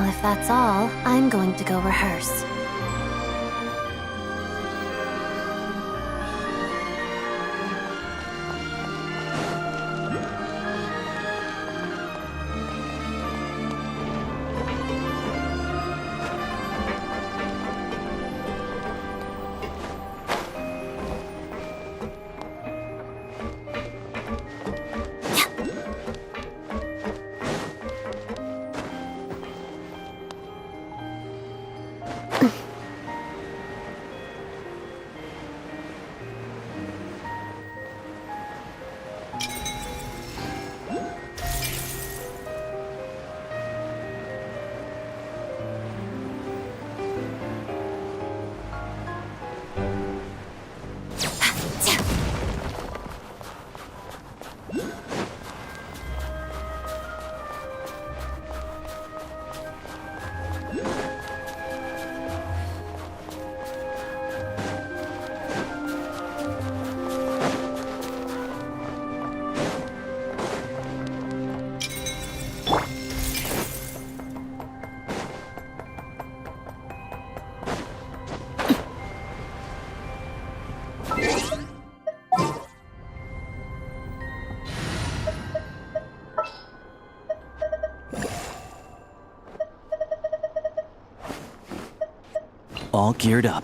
Well, if that's all, I'm going to go rehearse. All geared up.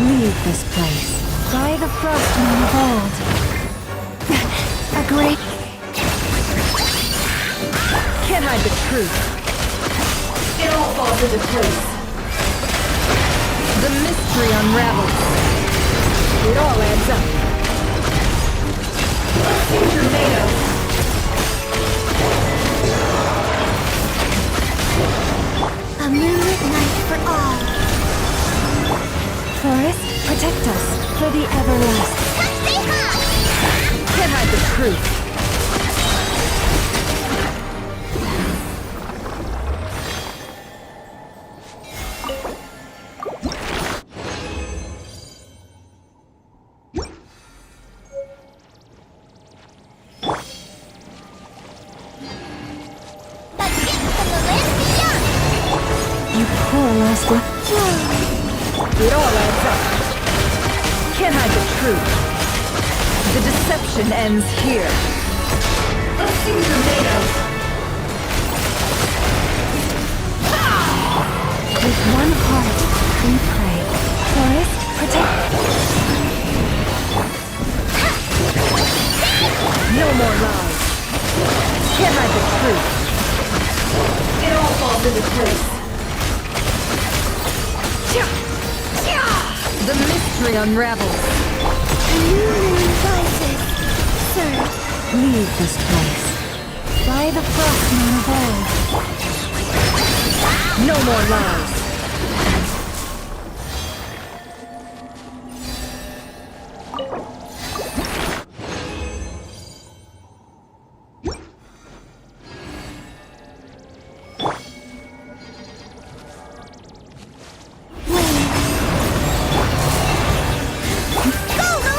Leave this place. By the frostmoon of old. A great... Can't hide the truth. It all falls into place. The mystery unravels. It all adds up. Let's see what you're made of. A moonlit night for all. Forest, protect us for the everlasting. Can't hide the truth. You poor lost one. It all adds up. Can't hide the truth. The deception ends here. Let's see what you're made of. With one heart, we pray. Forest, protect. No more lies. truth. It all falls into place. The mystery unravels. A new moon rises. Sir, Leave this place. by the frost moon of old. No more lies.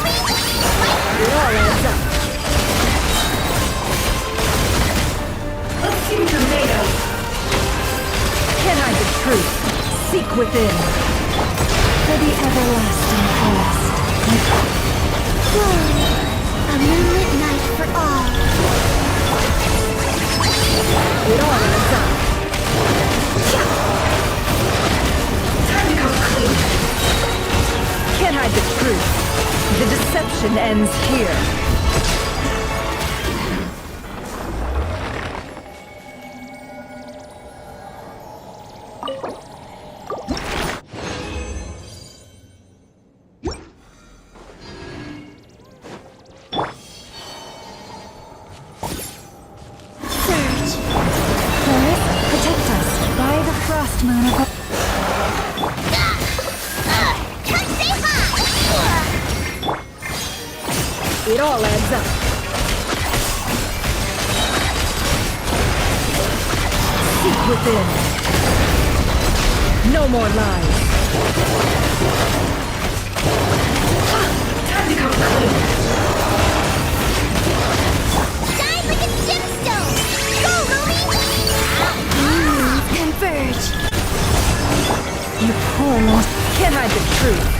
It all adds up. Let's see what you're made of. Can't hide the truth. Seek within. For the everlasting forest. Glory, a moonlit night for all. It all adds up. Time to come clean. Can't hide the truth. The deception ends here. Surge. Forest, protect us. By the frost moon of It all adds up. Seek within. No more lies. Time to come clean. Shine like a gemstone! Go, Ruby! Moons converge. You poor lost. Can't hide the truth.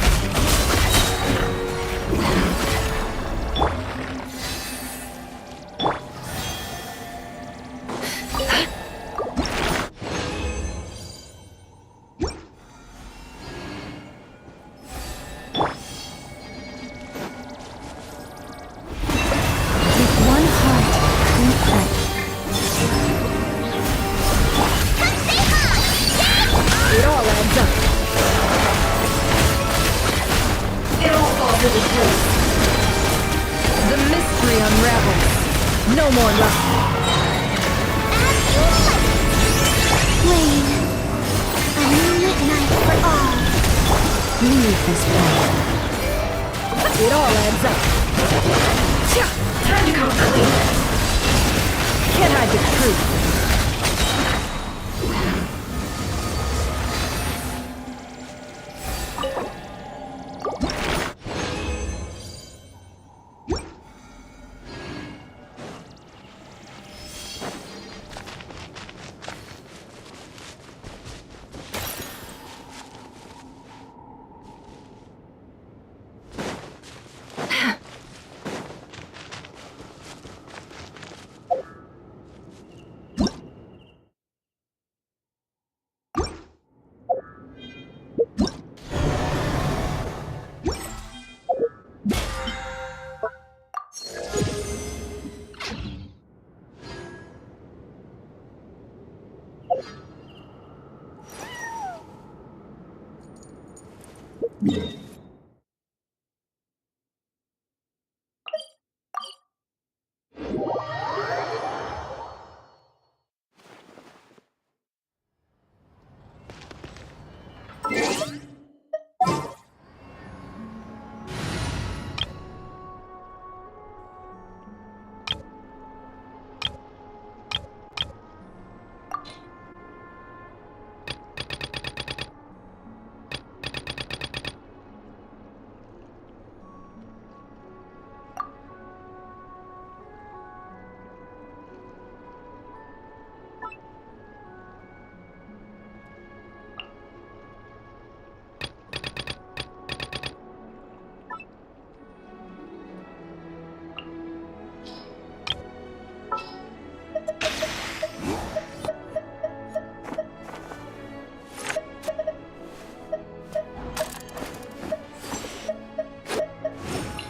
With one heart, we fight. It all adds up. It all falls into place. The mystery unravels. No more lies. Wayne, a moonlit night for all. Leave this place. It all adds up. Time to come clean. Can't hide the truth.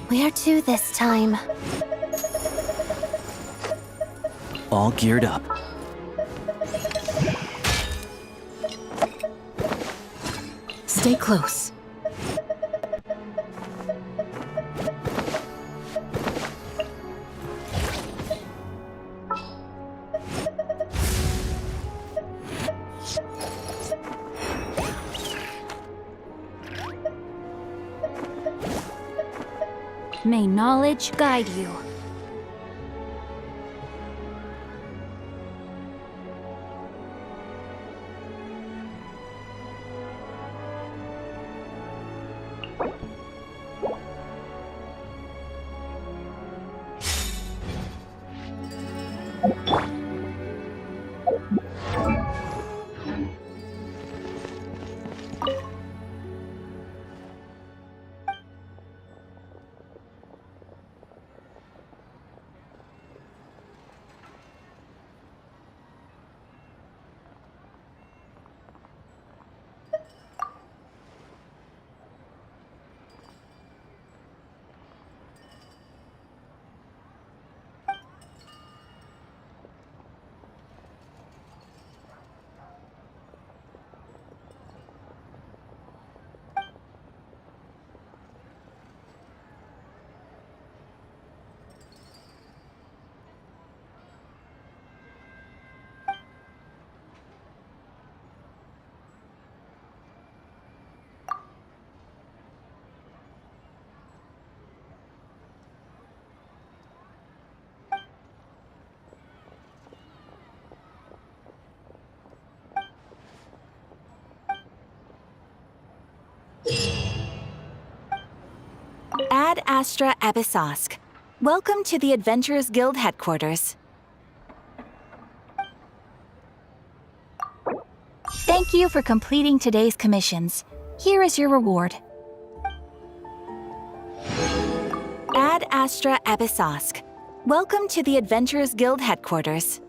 Where to this time? All geared up. Stay close. May knowledge guide you. Ad Astra Abyssosk. Welcome to the Adventurers Guild headquarters. Thank you for completing today's commissions. Here is your reward. Ad Astra Abyssosk. Welcome to the Adventurers Guild headquarters.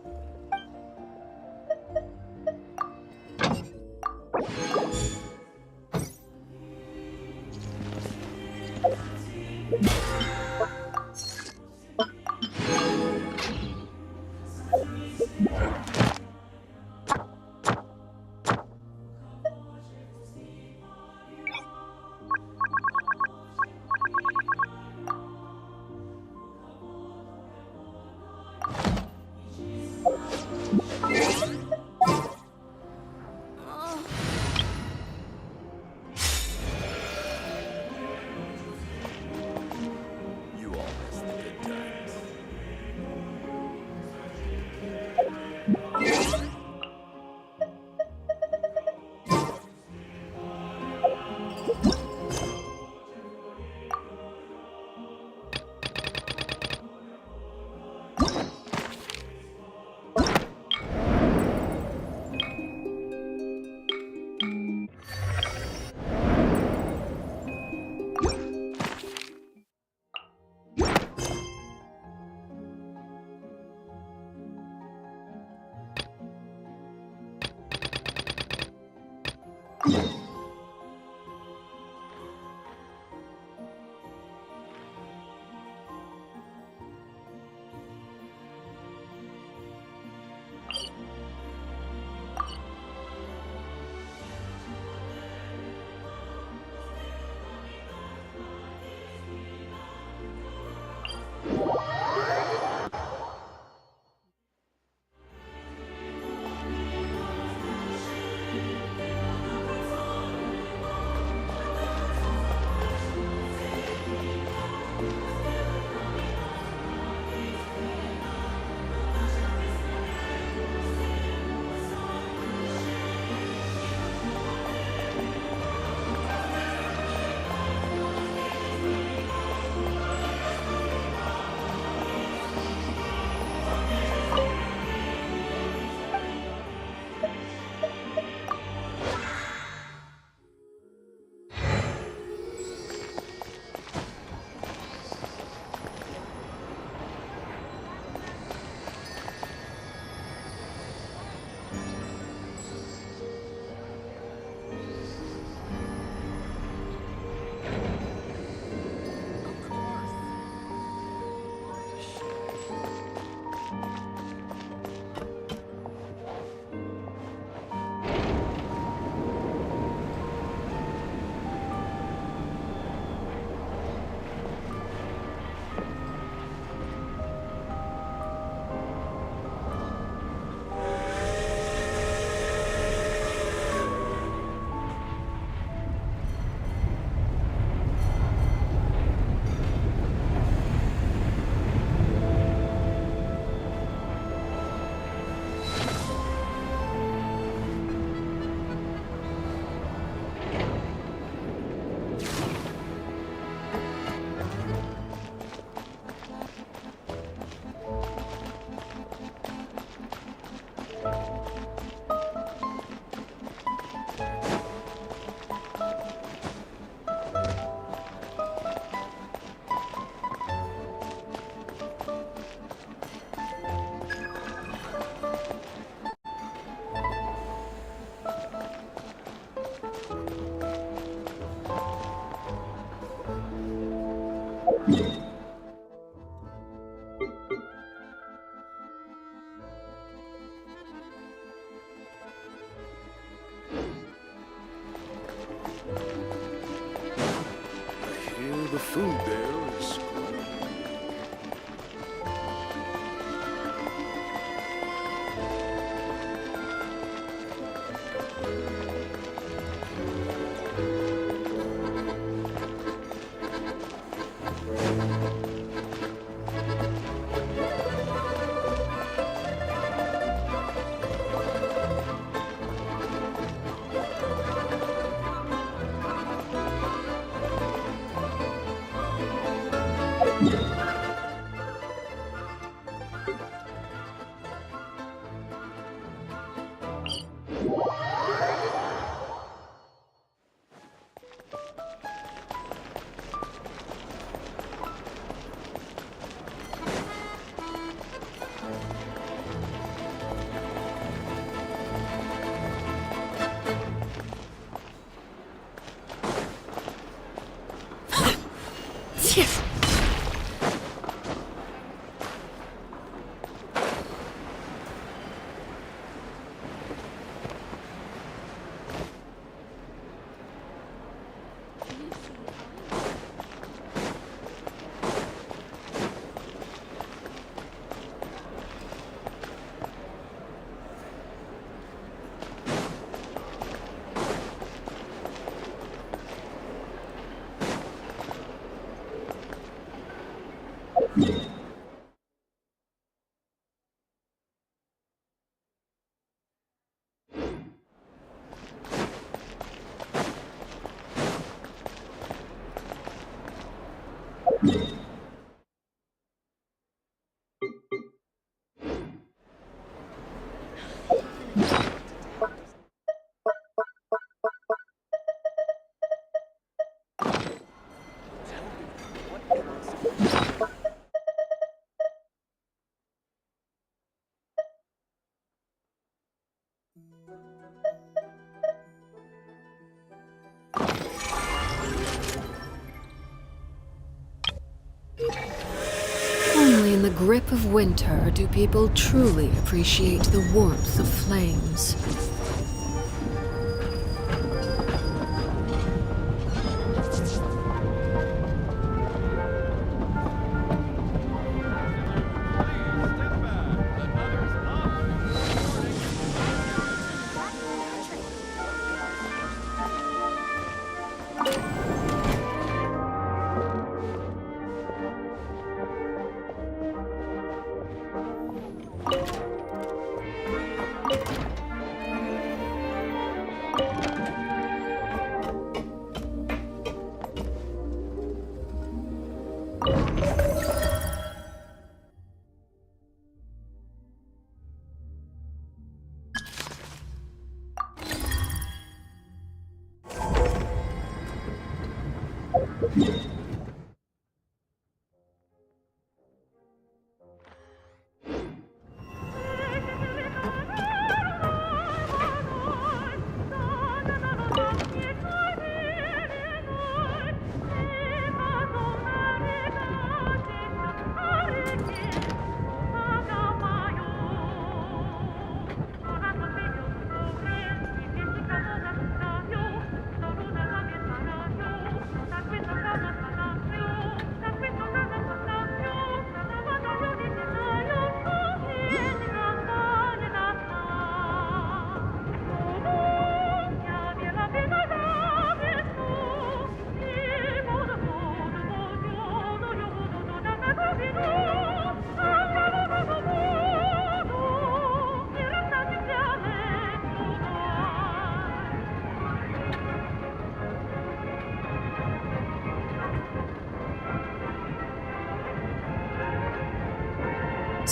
Only in the grip of winter do people truly appreciate the warmth of flames.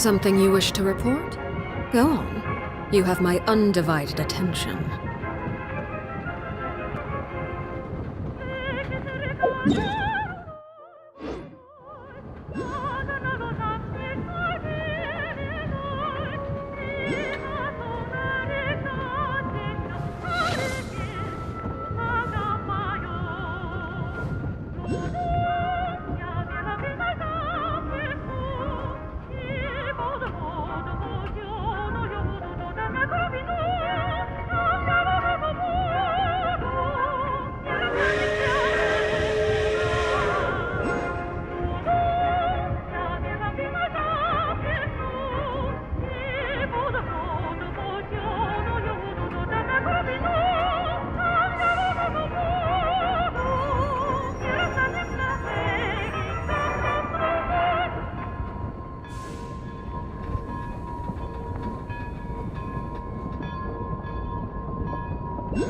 Something you wish to report? Go on. You have my undivided attention. All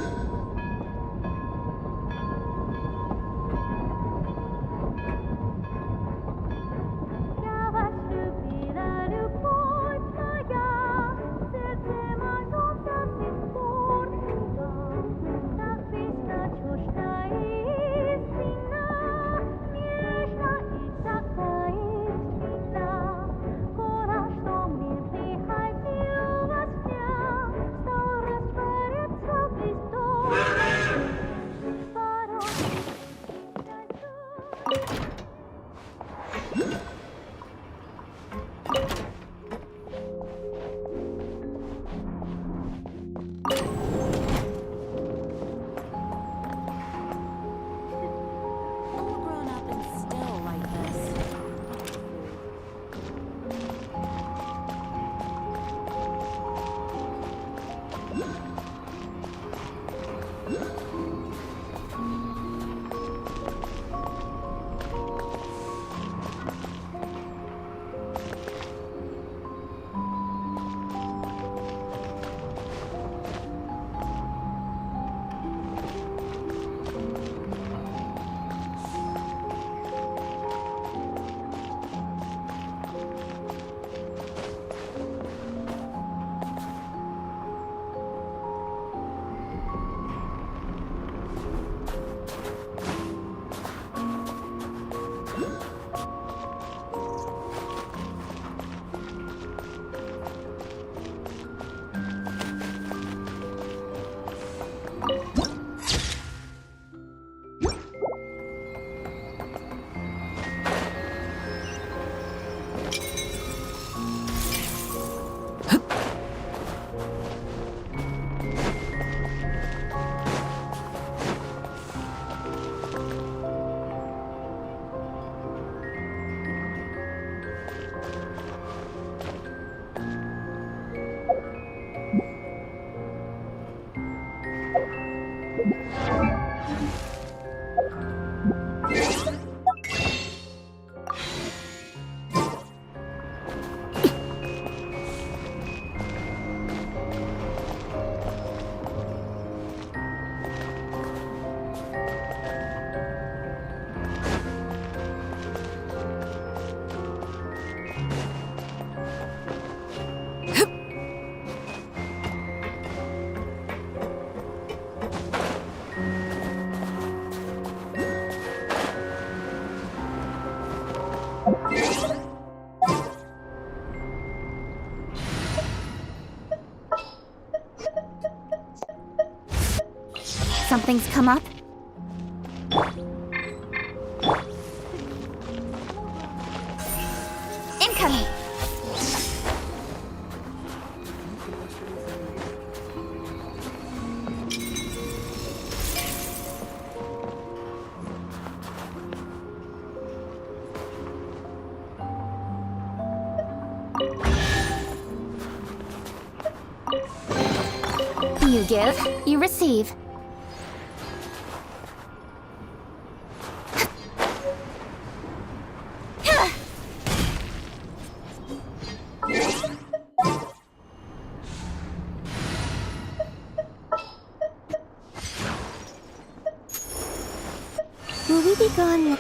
grown up and still like this. Something's come up? Incoming! You give, you receive. Will we be gone?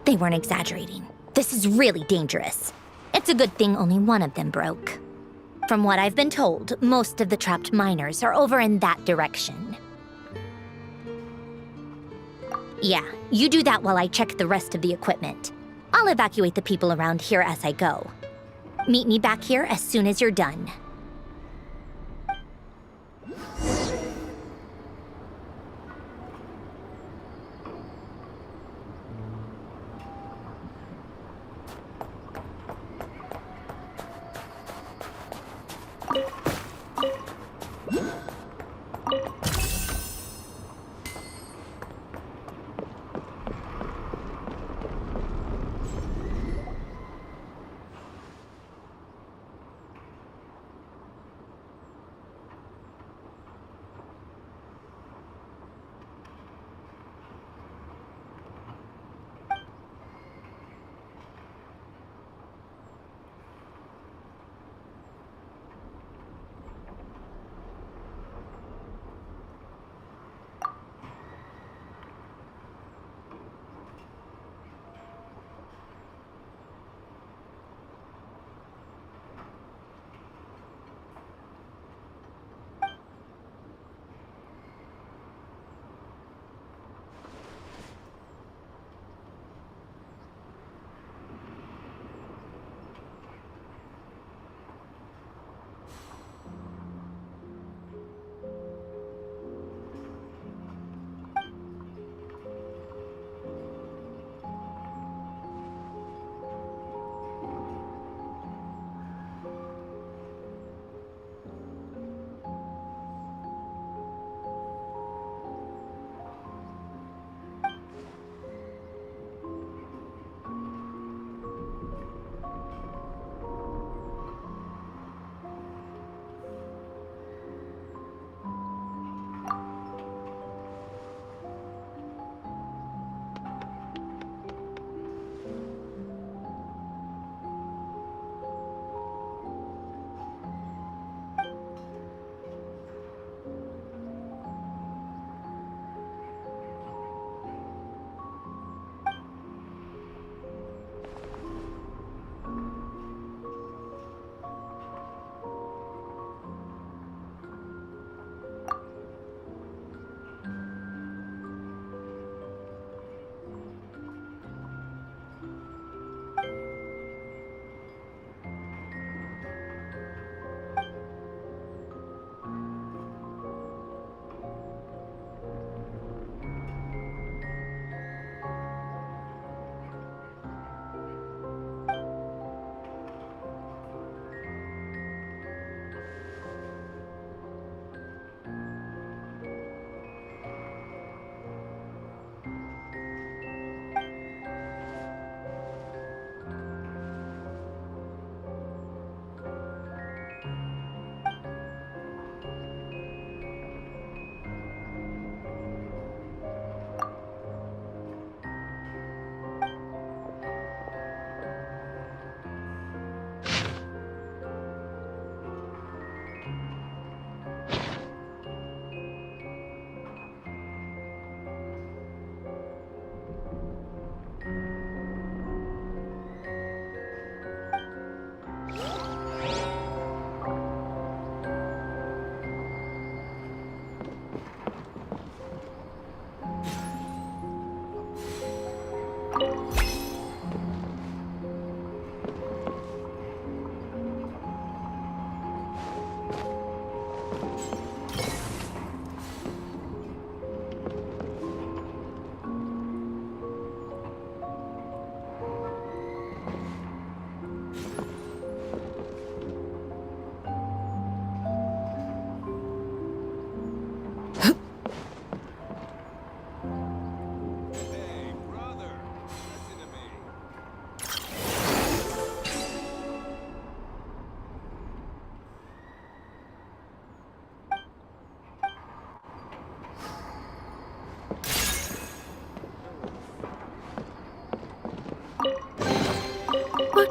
They weren't exaggerating. This is really dangerous. It's a good thing only one of them broke. From what I've been told, most of the trapped miners are over in that direction. Yeah, you do that while I check the rest of the equipment. I'll evacuate the people around here as I go. Meet me back here as soon as you're done.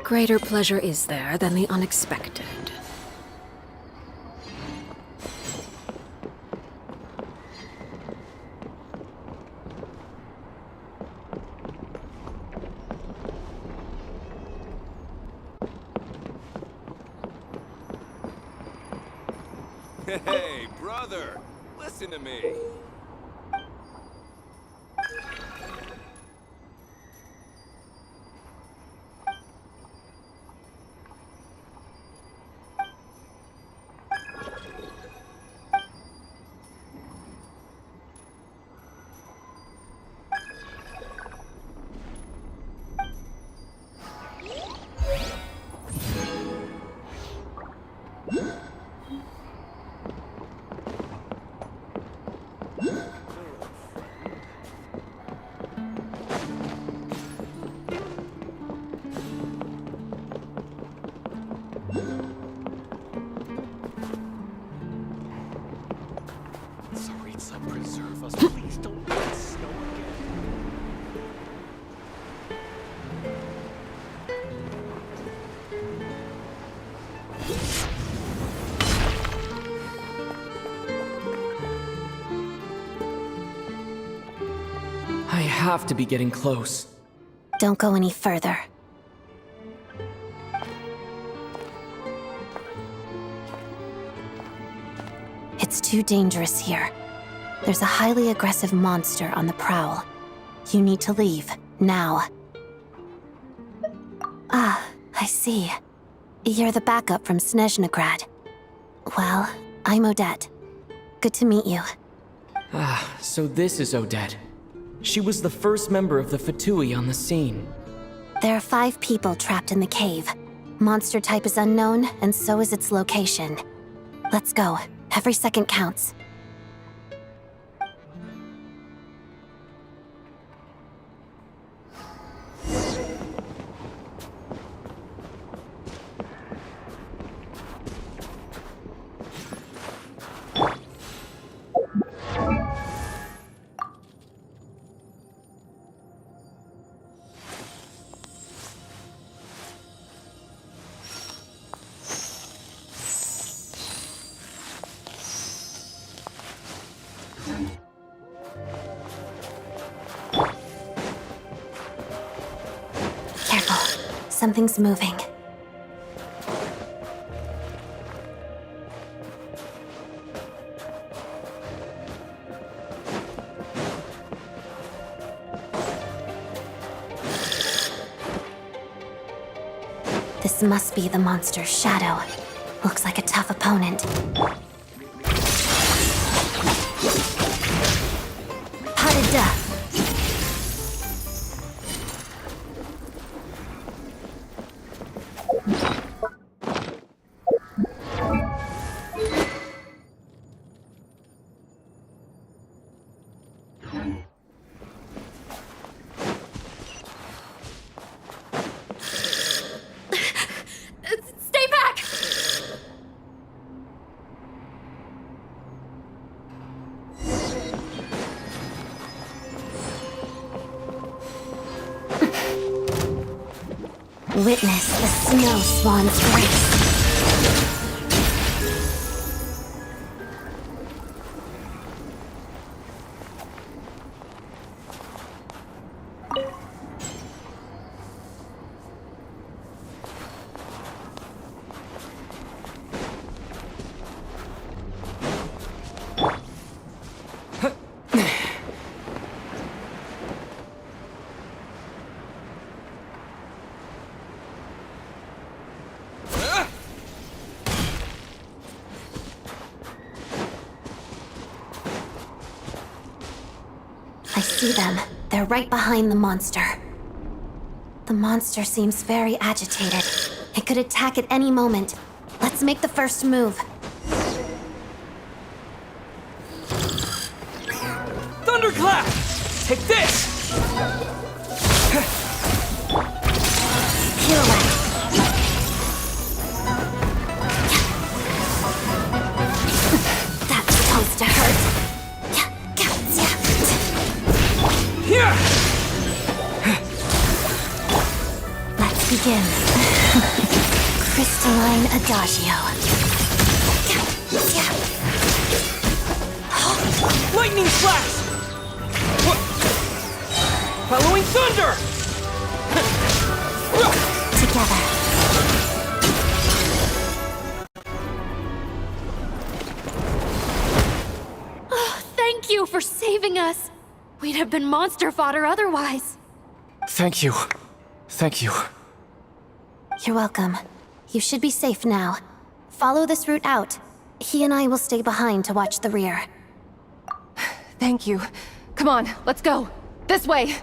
What greater pleasure is there than the unexpected? Hey, brother, listen to me. Saritsa, preserve us. Please don't let it snow again. I have to be getting close. Don't go any further. It's too dangerous here. There's a highly aggressive monster on the prowl. You need to leave, now. Ah, I see. You're the backup from Snezhnaya. Well, I'm Odette. Good to meet you. Ah, so this is Odette. She was the first member of the Fatui on the scene. There are 5 people trapped in the cave. Monster type is unknown, and so is its location. Let's go. Every second counts. Careful. Something's moving. This must be the monster's shadow. Looks like a tough opponent. Potted duck. Stay back! Witness the snow swan's grace. I see them. They're right behind the monster. The monster seems very agitated. It could attack at any moment. Let's make the first move. Thunderclap! Take this! Pirouette. That's supposed to hurt. Here! Let's begin. crystalline adagio. Lightning flash! Following thunder! Together. Thank you for saving us! We'd have been monster fodder otherwise. Thank you. Thank you. You're welcome. You should be safe now. Follow this route out. He and I will stay behind to watch the rear. Thank you. Come on, let's go. This way.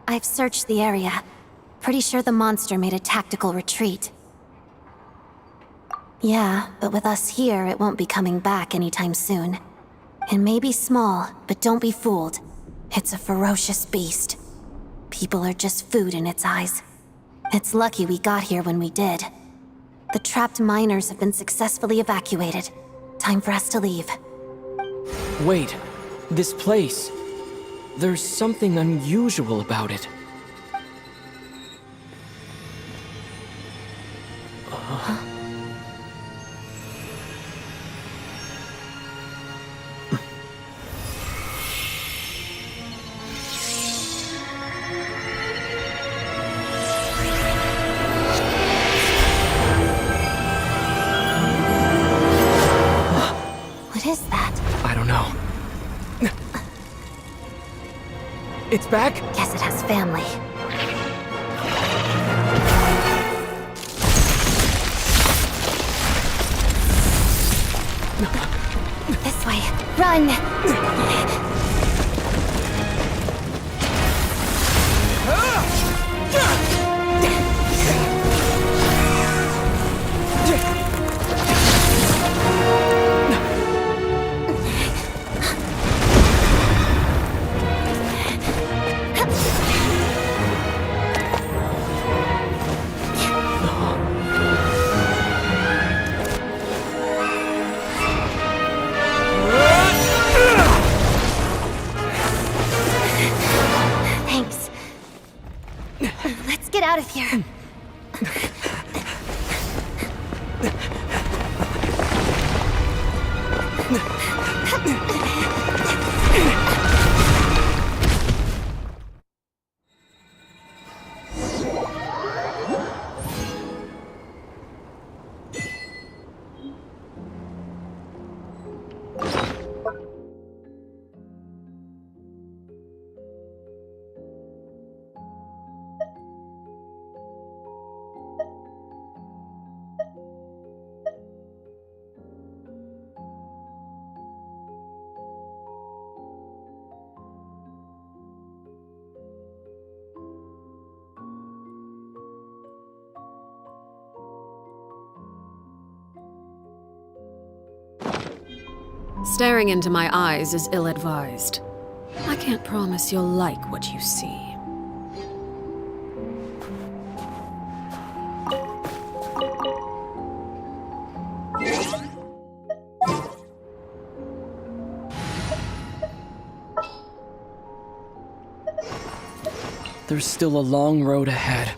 I've searched the area. Pretty sure the monster made a tactical retreat. Yeah, but with us here, it won't be coming back anytime soon. It may be small, but don't be fooled. It's a ferocious beast. People are just food in its eyes. It's lucky we got here when we did. The trapped miners have been successfully evacuated. Time for us to leave. Wait, this place. There's something unusual about it. What is that? I don't know. It's back? Guess it has family. This way. Run! Thanks. Let's get out of here. Staring into my eyes is ill-advised. I can't promise you'll like what you see. There's still a long road ahead.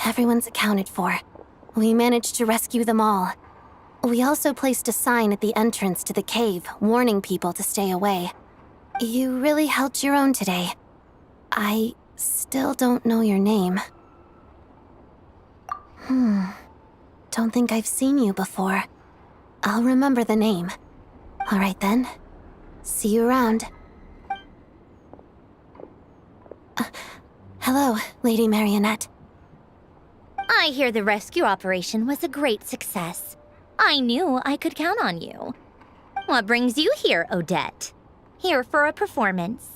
Everyone's accounted for. We managed to rescue them all. We also placed a sign at the entrance to the cave, warning people to stay away. You really held your own today. I still don't know your name. Don't think I've seen you before. I'll remember the name. All right then. See you around. Hello, Lady Marionette. I hear the rescue operation was a great success. I knew I could count on you. What brings you here, Odette? Here for a performance?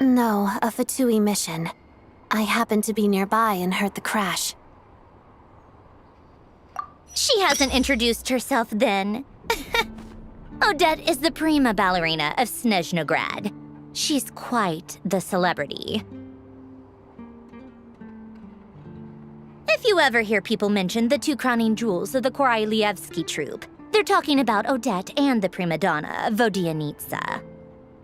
No, a Fatui mission. I happened to be nearby and heard the crash. She hasn't introduced herself then. Odette is the prima ballerina of Snezhnograd. She's quite the celebrity. If you ever hear people mention the two crowning jewels of the Korolievsky troupe, they're talking about Odette and the prima donna, Vodianitsa.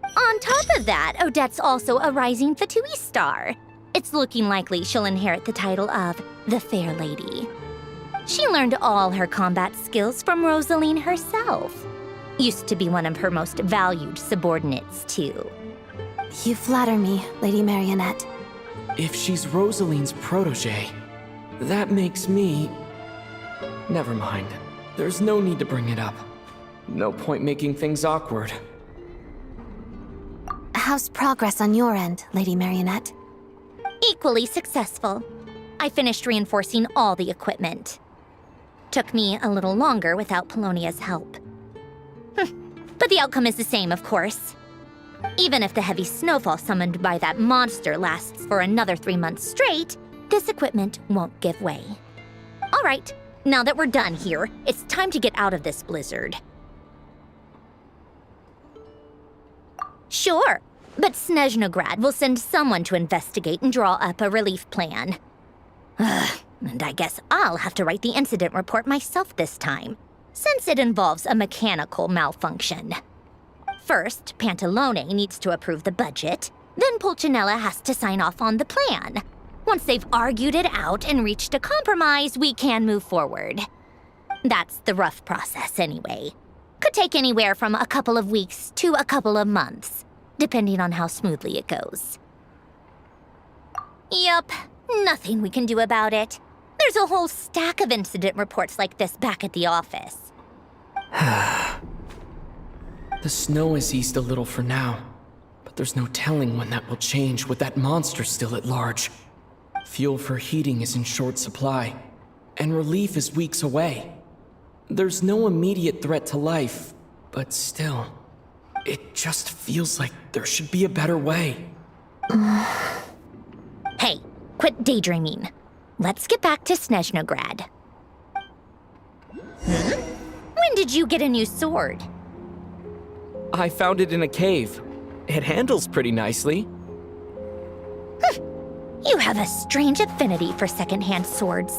On top of that, Odette's also a rising Fatui star. It's looking likely she'll inherit the title of the Fair Lady. She learned all her combat skills from Rosaline herself. Used to be one of her most valued subordinates, too. You flatter me, Lady Marionette. If she's Rosaline's protege, that makes me... Never mind. There's no need to bring it up. No point making things awkward. How's progress on your end, Lady Marionette? Equally successful. I finished reinforcing all the equipment. Took me a little longer without Polonia's help. But the outcome is the same, of course. Even if the heavy snowfall summoned by that monster lasts for another 3 months straight, this equipment won't give way. All right, now that we're done here, it's time to get out of this blizzard. Sure, but Snezhnograd will send someone to investigate and draw up a relief plan. And I guess I'll have to write the incident report myself this time, since it involves a mechanical malfunction. First, Pantalone needs to approve the budget, then Pulcinella has to sign off on the plan. Once they've argued it out and reached a compromise, we can move forward. That's the rough process anyway. Could take anywhere from a couple of weeks to a couple of months, depending on how smoothly it goes. Yup, nothing we can do about it. There's a whole stack of incident reports like this back at the office. The snow has eased a little for now, but there's no telling when that will change with that monster still at large. Fuel for heating is in short supply, and relief is weeks away. There's no immediate threat to life, but still, it just feels like there should be a better way. Hey, quit daydreaming. Let's get back to Snezhnograd. When did you get a new sword? I found it in a cave. It handles pretty nicely. You have a strange affinity for secondhand swords.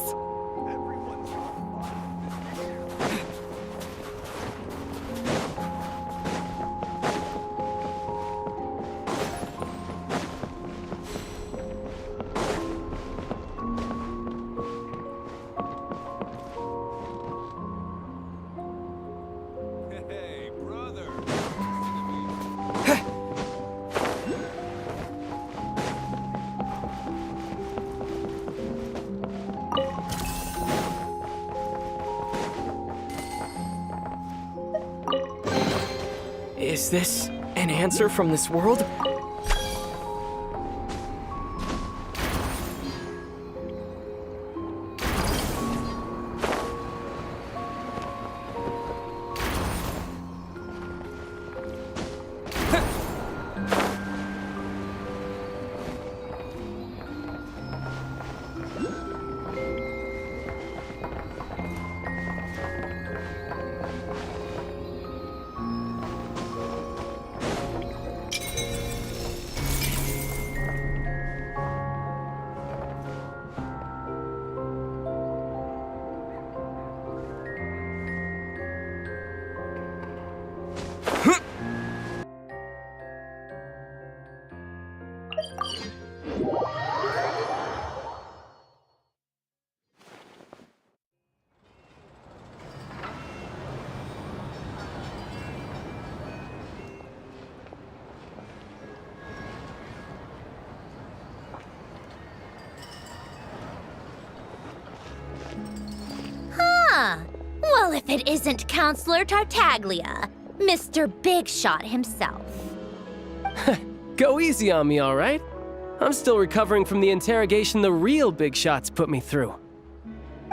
Hey, brother. Is this an answer from this world? if it isn't Counselor Tartaglia, Mr. Big Shot himself. Go easy on me, all right? I'm still recovering from the interrogation the real big shots put me through.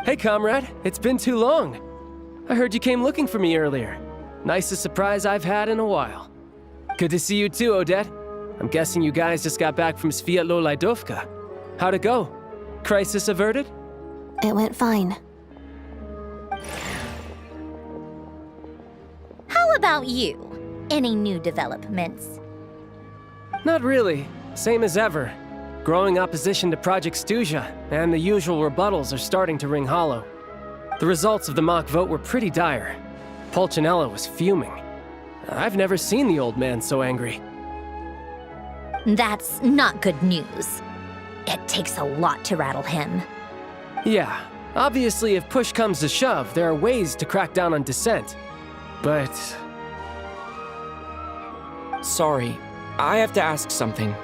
Hey, comrade, it's been too long. I heard you came looking for me earlier. Nicest surprise I've had in a while. Good to see you too, Odette. I'm guessing you guys just got back from Sviatlo-Lajdovka. How'd it go? Crisis averted? It went fine. How about you? Any new developments? Not really. Same as ever. Growing opposition to Project Stuzha, and the usual rebuttals are starting to ring hollow. The results of the mock vote were pretty dire. Pulcinella was fuming. I've never seen the old man so angry. That's not good news. It takes a lot to rattle him. Yeah, obviously if push comes to shove, there are ways to crack down on dissent. But... Sorry, I have to ask something.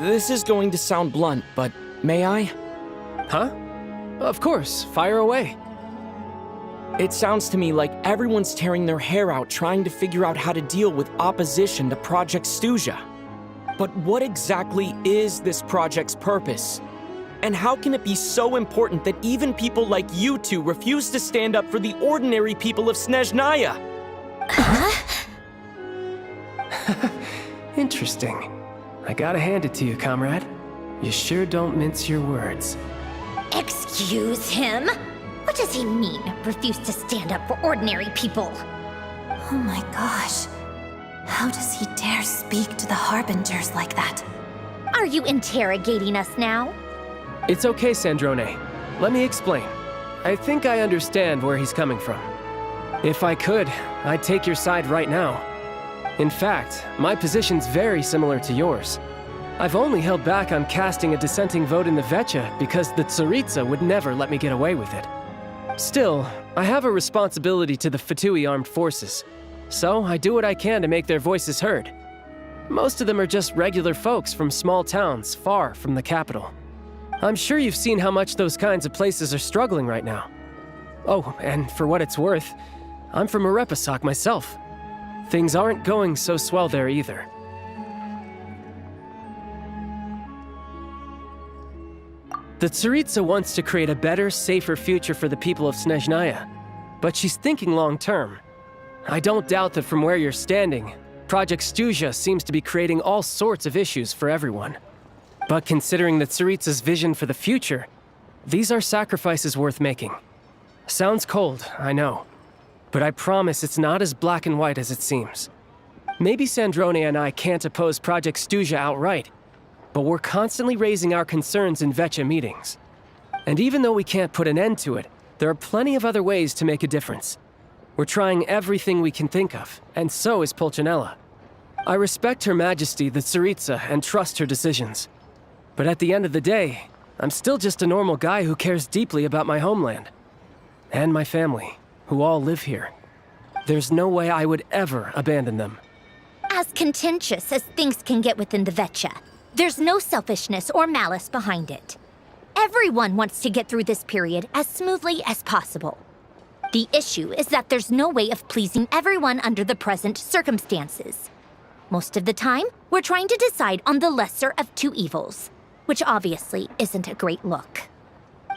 This is going to sound blunt, but may I? Huh? Of course, fire away. It sounds to me like everyone's tearing their hair out trying to figure out how to deal with opposition to Project Stuzha. But what exactly is this project's purpose? And how can it be so important that even people like you two refuse to stand up for the ordinary people of Snezhnaya? Interesting. I gotta hand it to you, comrade. You sure don't mince your words. Excuse him? What does he mean, refuse to stand up for ordinary people? Oh my gosh. How does he dare speak to the Harbingers like that? Are you interrogating us now? It's okay, Sandrone. Let me explain. I think I understand where he's coming from. If I could, I'd take your side right now. In fact, my position's very similar to yours. I've only held back on casting a dissenting vote in the Vecha because the Tsaritsa would never let me get away with it. Still, I have a responsibility to the Fatui armed forces, so I do what I can to make their voices heard. Most of them are just regular folks from small towns far from the capital. I'm sure you've seen how much those kinds of places are struggling right now. Oh, and for what it's worth, I'm from Arepasak myself. Things aren't going so swell there either. The Tsaritsa wants to create a better, safer future for the people of Snezhnaya, but she's thinking long-term. I don't doubt that from where you're standing, Project Stuzha seems to be creating all sorts of issues for everyone. But considering the Tsaritsa's vision for the future, these are sacrifices worth making. Sounds cold, I know, but I promise it's not as black and white as it seems. Maybe Sandrone and I can't oppose Project Stuzha outright, but we're constantly raising our concerns in Vecha meetings. And even though we can't put an end to it, there are plenty of other ways to make a difference. We're trying everything we can think of, and so is Pulcinella. I respect Her Majesty, the Tsaritsa, and trust her decisions. But at the end of the day, I'm still just a normal guy who cares deeply about my homeland. And my family, who all live here. There's no way I would ever abandon them. As contentious as things can get within the Vecha, there's no selfishness or malice behind it. Everyone wants to get through this period as smoothly as possible. The issue is that there's no way of pleasing everyone under the present circumstances. Most of the time, we're trying to decide on the lesser of two evils, which obviously isn't a great look.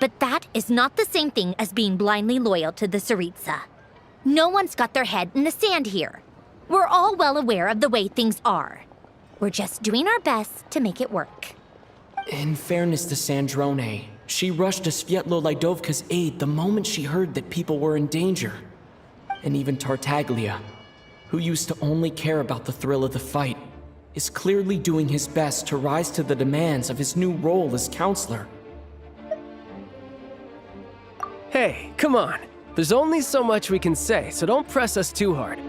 But that is not the same thing as being blindly loyal to the Tsaritsa. No one's got their head in the sand here. We're all well aware of the way things are. We're just doing our best to make it work. In fairness to Sandrone, she rushed to Sviatlo-Lajdovka's aid the moment she heard that people were in danger. And even Tartaglia, who used to only care about the thrill of the fight, is clearly doing his best to rise to the demands of his new role as counselor. Hey, come on. There's only so much we can say, so don't press us too hard.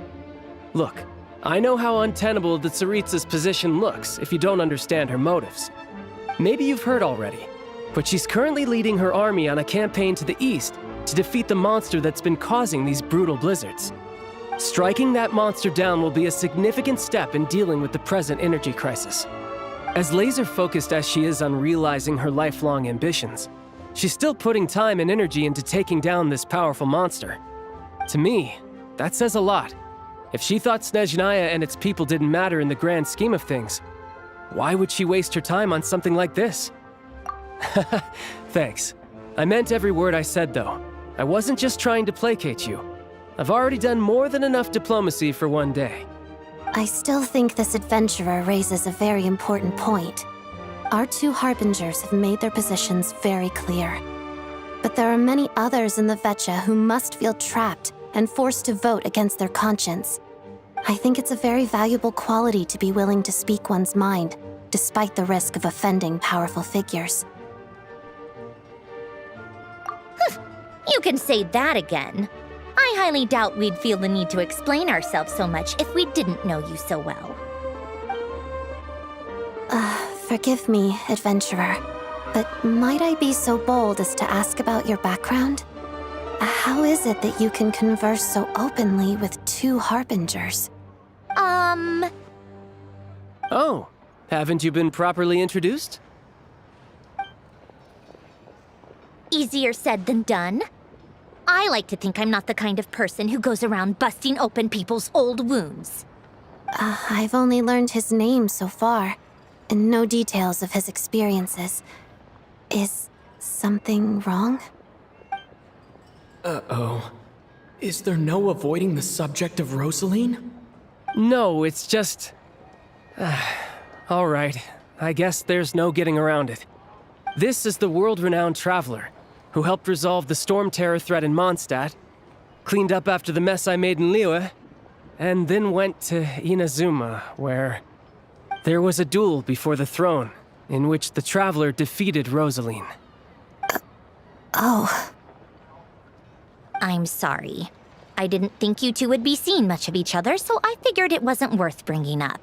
Look, I know how untenable the Tsaritsa's position looks if you don't understand her motives. Maybe you've heard already, but she's currently leading her army on a campaign to the east to defeat the monster that's been causing these brutal blizzards. Striking that monster down will be a significant step in dealing with the present energy crisis. As laser-focused as she is on realizing her lifelong ambitions, she's still putting time and energy into taking down this powerful monster. To me, that says a lot. If she thought Snezhnaya and its people didn't matter in the grand scheme of things, why would she waste her time on something like this? Thanks. I meant every word I said, though. I wasn't just trying to placate you. I've already done more than enough diplomacy for one day. I still think this adventurer raises a very important point. Our two harbingers have made their positions very clear. But there are many others in the Vetcha who must feel trapped and forced to vote against their conscience. I think it's a very valuable quality to be willing to speak one's mind, despite the risk of offending powerful figures. You can say that again. I highly doubt we'd feel the need to explain ourselves so much if we didn't know you so well. Forgive me, adventurer, but might I be so bold as to ask about your background? How is it that you can converse so openly with two harbingers? Oh, haven't you been properly introduced? Easier said than done. I like to think I'm not the kind of person who goes around busting open people's old wounds. I've only learned his name so far, and no details of his experiences. Is something wrong? Uh-oh. Is there no avoiding the subject of Rosaline? No, it's just... all right, I guess there's no getting around it. This is the world-renowned traveler, who helped resolve the storm terror threat in Mondstadt, cleaned up after the mess I made in Liyue, and then went to Inazuma, where there was a duel before the throne, in which the traveler defeated Rosaline. Oh. I'm sorry. I didn't think you two would be seeing much of each other, so I figured it wasn't worth bringing up.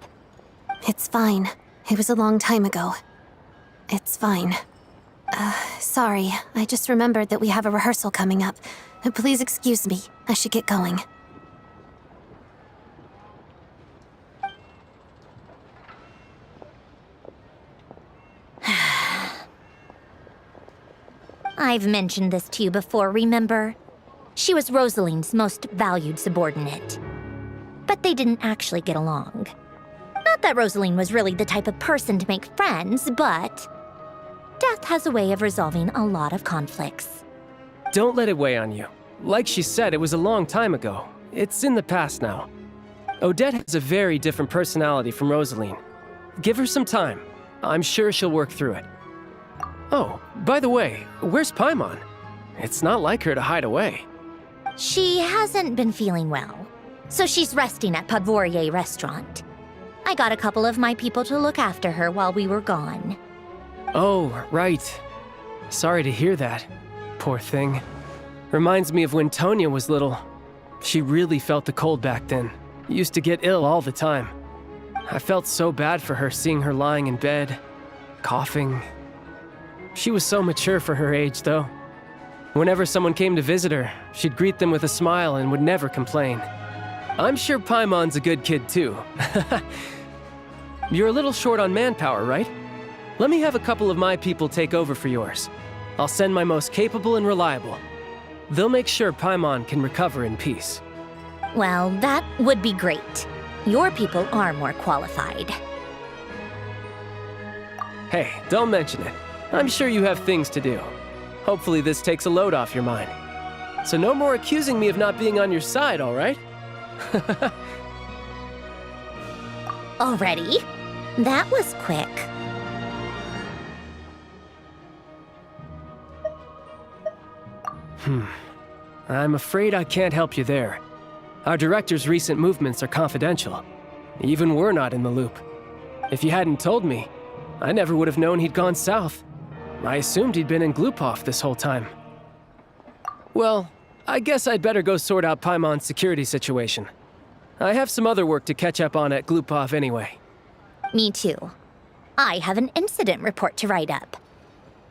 It's fine. It was a long time ago. It's fine. Sorry. I just remembered that we have a rehearsal coming up. Please excuse me. I should get going. I've mentioned this to you before, remember? She was Rosaline's most valued subordinate. But they didn't actually get along. Not that Rosaline was really the type of person to make friends, but death has a way of resolving a lot of conflicts. Don't let it weigh on you. Like she said, it was a long time ago. It's in the past now. Odette has a very different personality from Rosaline. Give her some time. I'm sure she'll work through it. Oh, by the way, where's Paimon? It's not like her to hide away. She hasn't been feeling well, so she's resting at Podvorier Restaurant. I got a couple of my people to look after her while we were gone. Oh, right. Sorry to hear that. Poor thing. Reminds me of when Tonya was little. She really felt the cold back then. Used to get ill all the time. I felt so bad for her seeing her lying in bed, coughing. She was so mature for her age, though. Whenever someone came to visit her, she'd greet them with a smile and would never complain. I'm sure Paimon's a good kid, too. You're a little short on manpower, right? Let me have a couple of my people take over for yours. I'll send my most capable and reliable. They'll make sure Paimon can recover in peace. Well, that would be great. Your people are more qualified. Hey, don't mention it. I'm sure you have things to do. Hopefully this takes a load off your mind. So no more accusing me of not being on your side, all right? Already? That was quick. I'm afraid I can't help you there. Our director's recent movements are confidential. Even we're not in the loop. If you hadn't told me, I never would have known he'd gone south. I assumed he'd been in Glupov this whole time. Well, I guess I'd better go sort out Paimon's security situation. I have some other work to catch up on at Glupov anyway. Me too. I have an incident report to write up.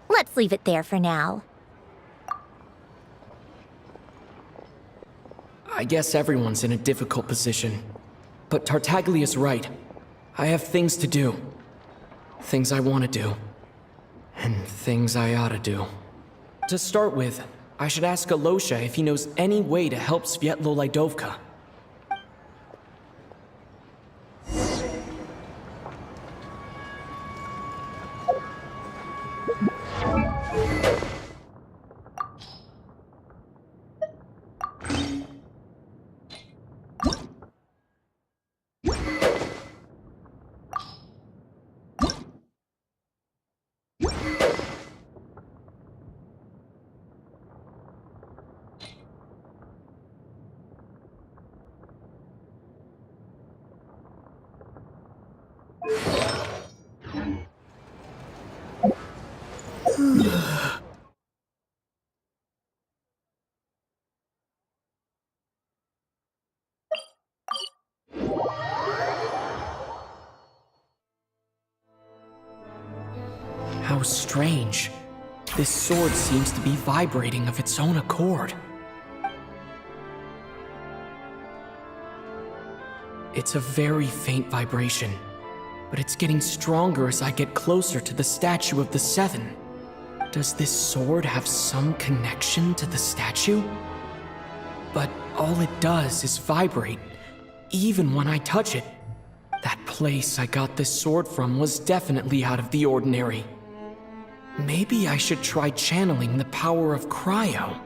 Let's leave it there for now. I guess everyone's in a difficult position. But Tartaglia's right. I have things to do. Things I want to do. And things I ought to do. To start with, I should ask Alosha if he knows any way to help Svietlolaidovka. How strange. This sword seems to be vibrating of its own accord. It's a very faint vibration, but it's getting stronger as I get closer to the statue of the Seven. Does this sword have some connection to the statue? But all it does is vibrate, even when I touch it. That place I got this sword from was definitely out of the ordinary. Maybe I should try channeling the power of cryo.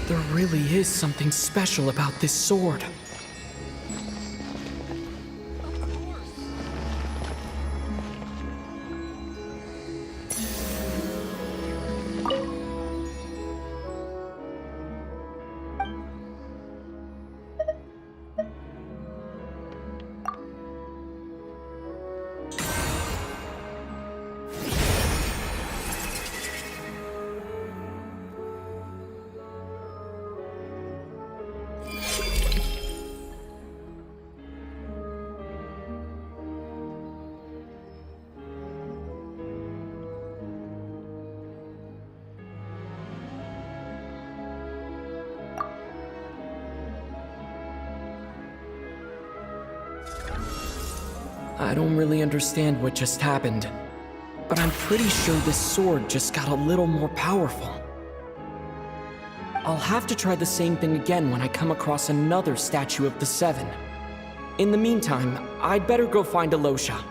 There really is something special about this sword. I don't really understand what just happened, but I'm pretty sure this sword just got a little more powerful. I'll have to try the same thing again when I come across another statue of the Seven. In the meantime, I'd better go find Alosha.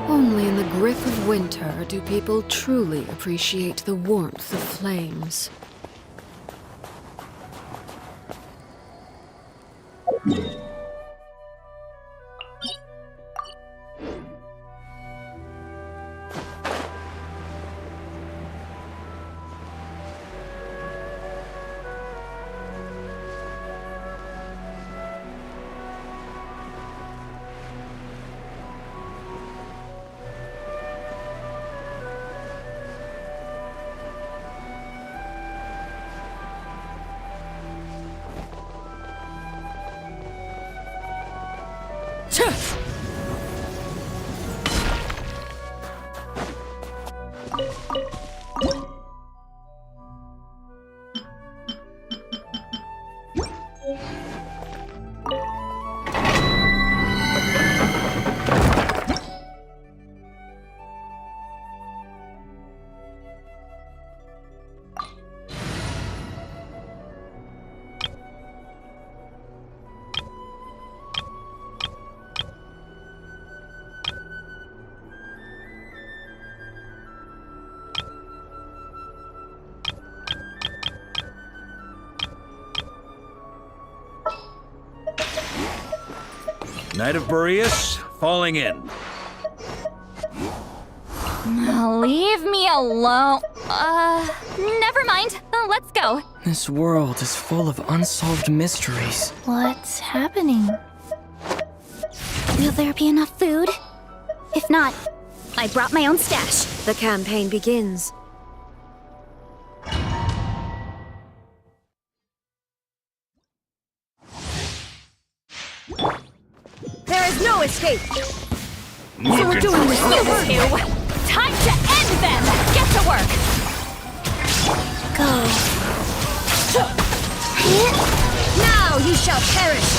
Only in the grip of winter do people truly appreciate the warmth of flames. Knight of Boreas, falling in. Leave me alone. Never mind. Let's go. This world is full of unsolved mysteries. What's happening? Will there be enough food? If not, I brought my own stash. The campaign begins. There is no escape! So we're doing this over you! Time to end them! Get to work! Go. Now you shall perish!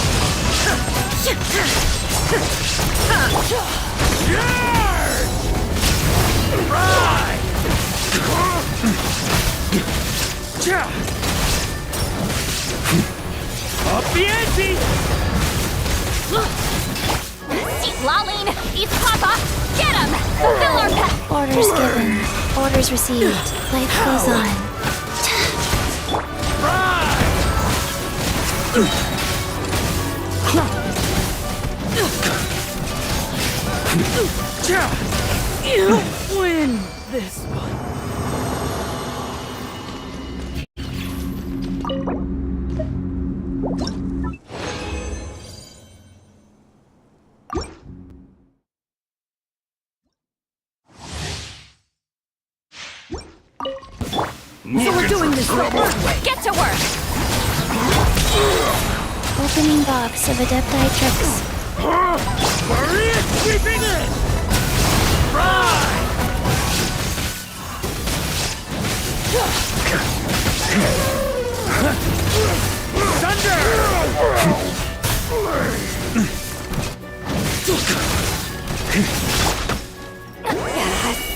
Right! Up the ante! Laline! He's Papa! Get him! Fulfill our pact! Orders given. Orders received. Life goes on. You win this one. So we're doing this the hard way. Get to work! Opening box of Adepti tricks. Maria sweeping in! Ride! Thunder!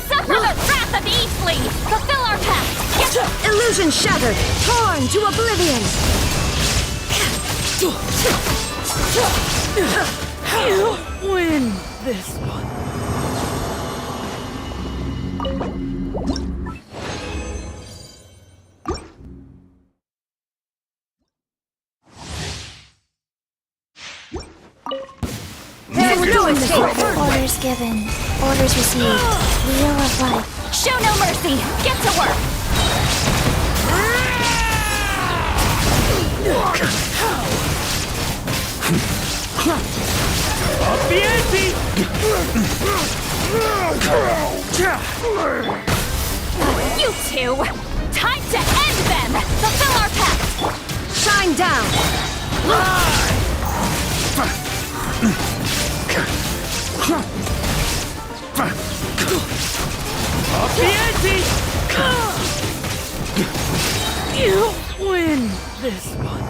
Suffer the wrath of Eastleigh! Fulfill our pact! Illusion shattered! Torn to oblivion! You win this one. So we're doing this the hard way. Orders given. Orders received. Wheel of life. Show no mercy! Get to work! Up the ante! You two! Time to end them! Fulfill our pact! Shine down! Up the ante! You win this one.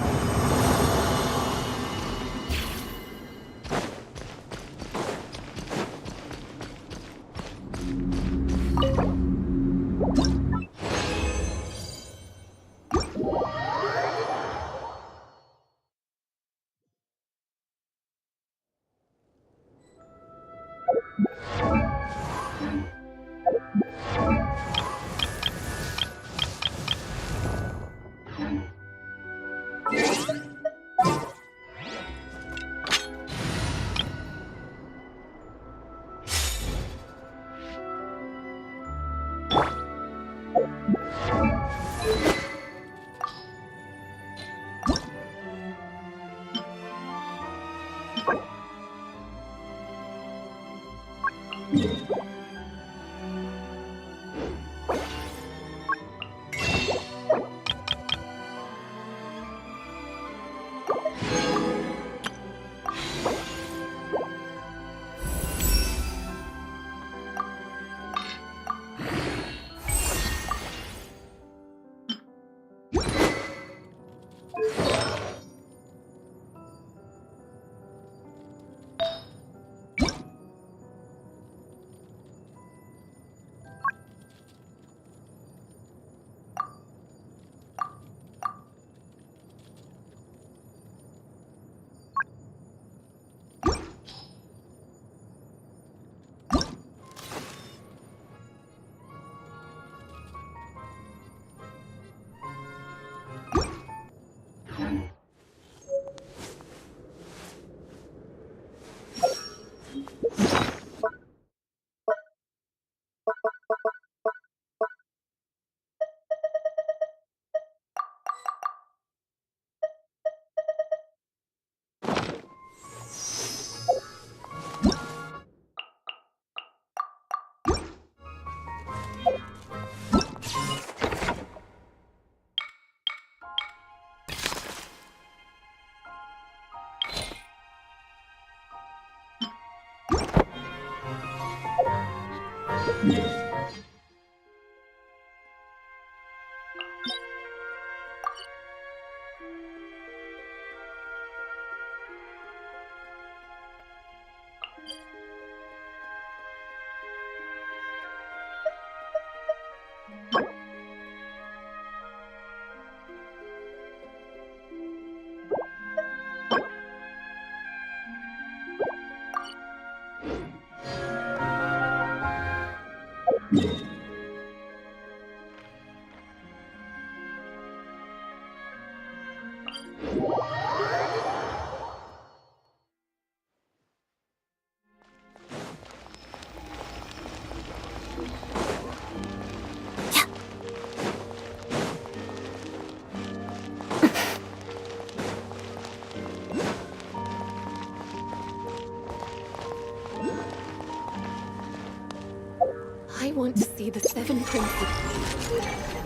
I want to see the seven princes.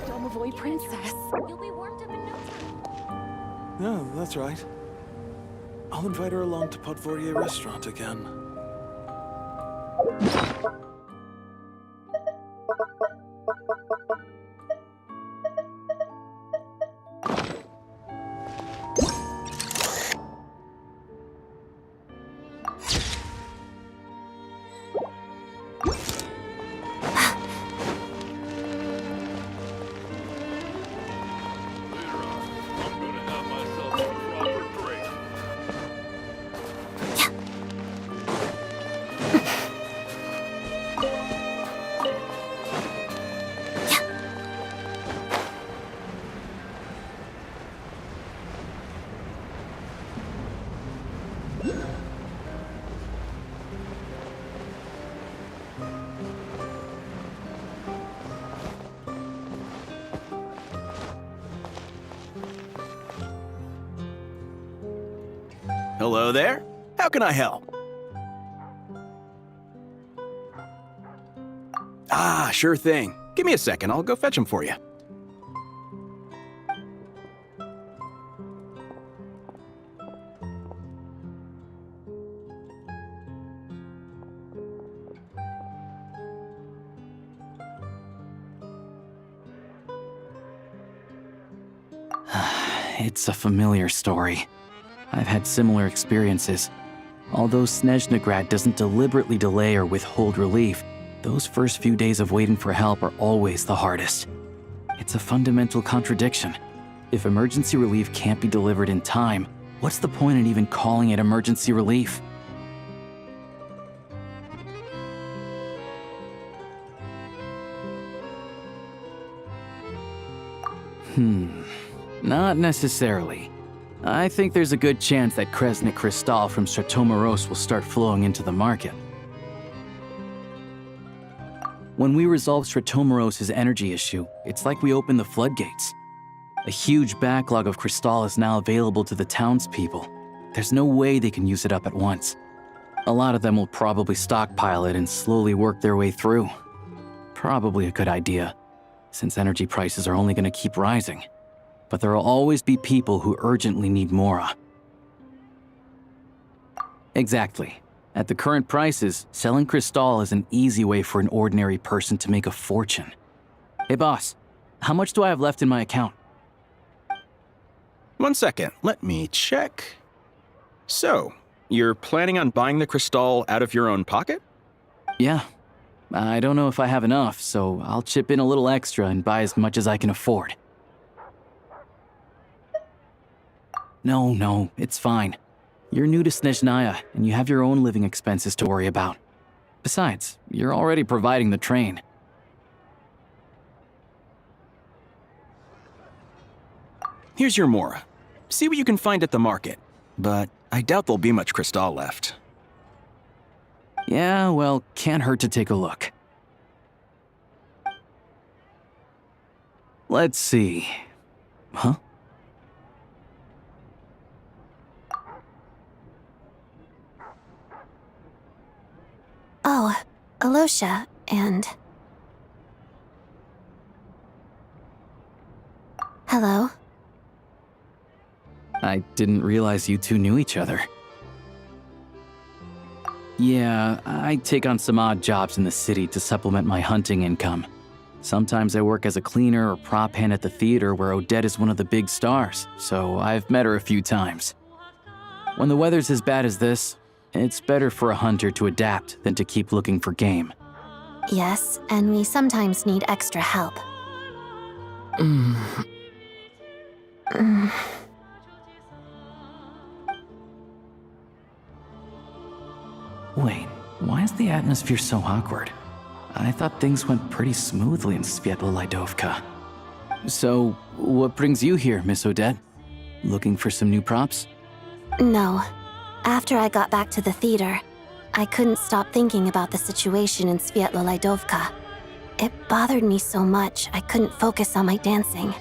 Domovoy princess. You'll be warmed up in no time. No, that's right. I'll invite her along to Podvorier restaurant again. Hello there. How can I help? Ah, sure thing. Give me a second. I'll go fetch them for you. It's a familiar story. I've had similar experiences. Although Snezhnagrad doesn't deliberately delay or withhold relief, those first few days of waiting for help are always the hardest. It's a fundamental contradiction. If emergency relief can't be delivered in time, what's the point in even calling it emergency relief? Not necessarily. I think there's a good chance that Kresnik Crystal from Stratomoros will start flowing into the market. When we resolve Stratomoros' energy issue, it's like we open the floodgates. A huge backlog of Crystal is now available to the townspeople. There's no way they can use it up at once. A lot of them will probably stockpile it and slowly work their way through. Probably a good idea, since energy prices are only going to keep rising. But there will always be people who urgently need Mora. Exactly. At the current prices, selling Crystal is an easy way for an ordinary person to make a fortune. Hey boss, how much do I have left in my account? 1 second, let me check. So, you're planning on buying the Crystal out of your own pocket? Yeah. I don't know if I have enough, so I'll chip in a little extra and buy as much as I can afford. No, it's fine. You're new to Snezhnaya, and you have your own living expenses to worry about. Besides, you're already providing the train. Here's your Mora. See what you can find at the market, but I doubt there'll be much Crystal left. Yeah, well, can't hurt to take a look. Let's see. Huh? Oh, Alosha, and... Hello? I didn't realize you two knew each other. Yeah, I take on some odd jobs in the city to supplement my hunting income. Sometimes I work as a cleaner or prop hand at the theater where Odette is one of the big stars, so I've met her a few times. When the weather's as bad as this, it's better for a hunter to adapt than to keep looking for game. Yes, and we sometimes need extra help. Wait, why is the atmosphere so awkward? I thought things went pretty smoothly in Svietla Lidovka. So, what brings you here, Miss Odette? Looking for some new props? No. After I got back to the theater, I couldn't stop thinking about the situation in Sviatlo-Lidovka. It bothered me so much I couldn't focus on my dancing.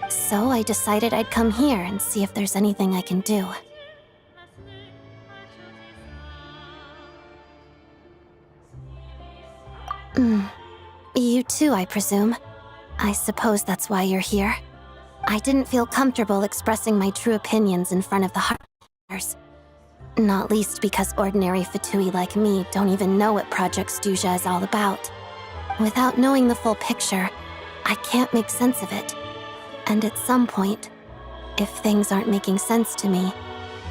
So I decided I'd come here and see if there's anything I can do. You too, I presume. I suppose that's why you're here. I didn't feel comfortable expressing my true opinions in front of the Heartlanders. Not least because ordinary Fatui like me don't even know what Project Stuzha is all about. Without knowing the full picture, I can't make sense of it. And at some point, if things aren't making sense to me,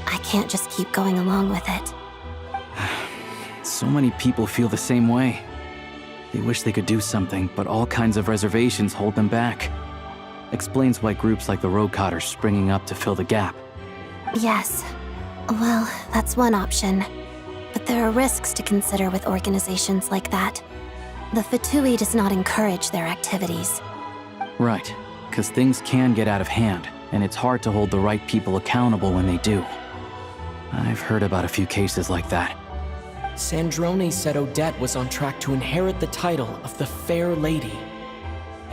I can't just keep going along with it. So many people feel the same way. They wish they could do something, but all kinds of reservations hold them back. Explains why groups like the Roadcott are springing up to fill the gap. Yes. Well, that's one option. But there are risks to consider with organizations like that. The Fatui does not encourage their activities. Right, because things can get out of hand, and it's hard to hold the right people accountable when they do. I've heard about a few cases like that. Sandrone said Odette was on track to inherit the title of the Fair Lady.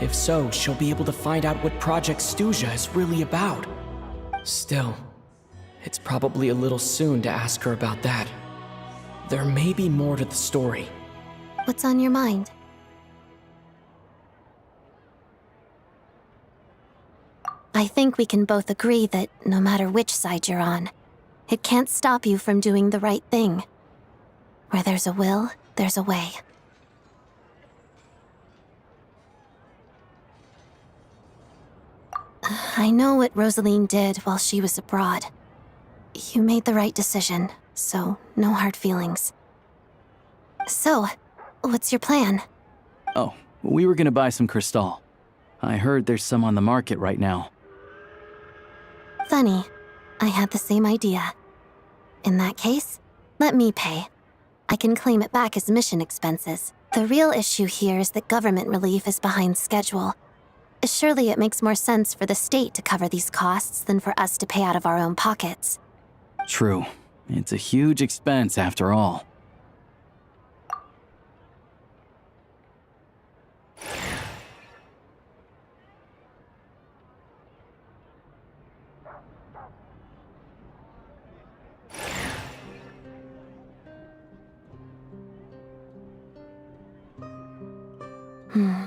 If so, she'll be able to find out what Project Stuzha is really about. Still, it's probably a little soon to ask her about that. There may be more to the story. What's on your mind? I think we can both agree that no matter which side you're on, it can't stop you from doing the right thing. Where there's a will, there's a way. I know what Rosaline did while she was abroad. You made the right decision, so no hard feelings. So, what's your plan? Oh, we were gonna buy some Crystal. I heard there's some on the market right now. Funny. I had the same idea. In that case, let me pay. I can claim it back as mission expenses. The real issue here is that government relief is behind schedule. Surely it makes more sense for the state to cover these costs than for us to pay out of our own pockets. True. It's a huge expense after all.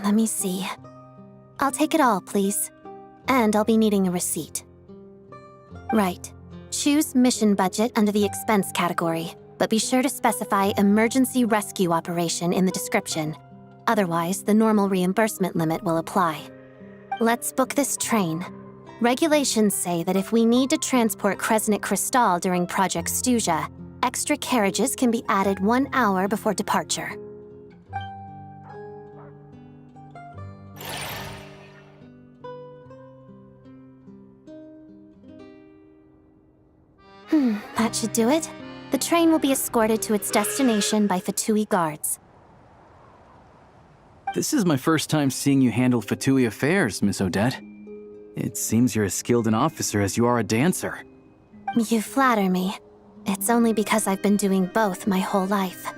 Let me see. I'll take it all, please. And I'll be needing a receipt. Right. Choose mission budget under the expense category, but be sure to specify emergency rescue operation in the description. Otherwise, the normal reimbursement limit will apply. Let's book this train. Regulations say that if we need to transport Kresnik Crystal during Project Stuzha, extra carriages can be added 1 hour before departure. That should do it. The train will be escorted to its destination by Fatui guards. This is my first time seeing you handle Fatui affairs, Miss Odette. It seems you're as skilled an officer as you are a dancer. You flatter me. It's only because I've been doing both my whole life.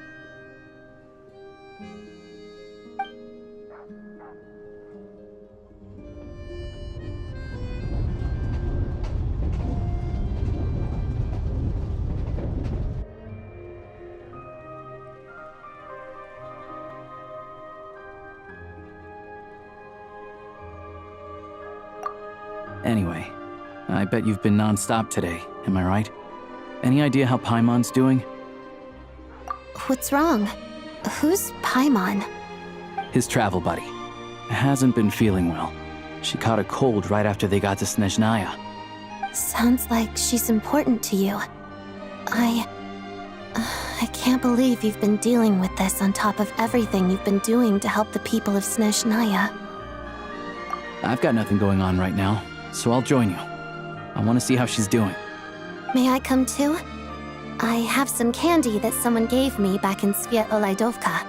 Anyway, I bet you've been non-stop today, am I right? Any idea how Paimon's doing? What's wrong? Who's Paimon? His travel buddy. Hasn't been feeling well. She caught a cold right after they got to Snezhnaya. Sounds like she's important to you. I can't believe you've been dealing with this on top of everything you've been doing to help the people of Snezhnaya. I've got nothing going on right now, so I'll join you. I want to see how she's doing. May I come too? I have some candy that someone gave me back in Sviatlo-Lidovka.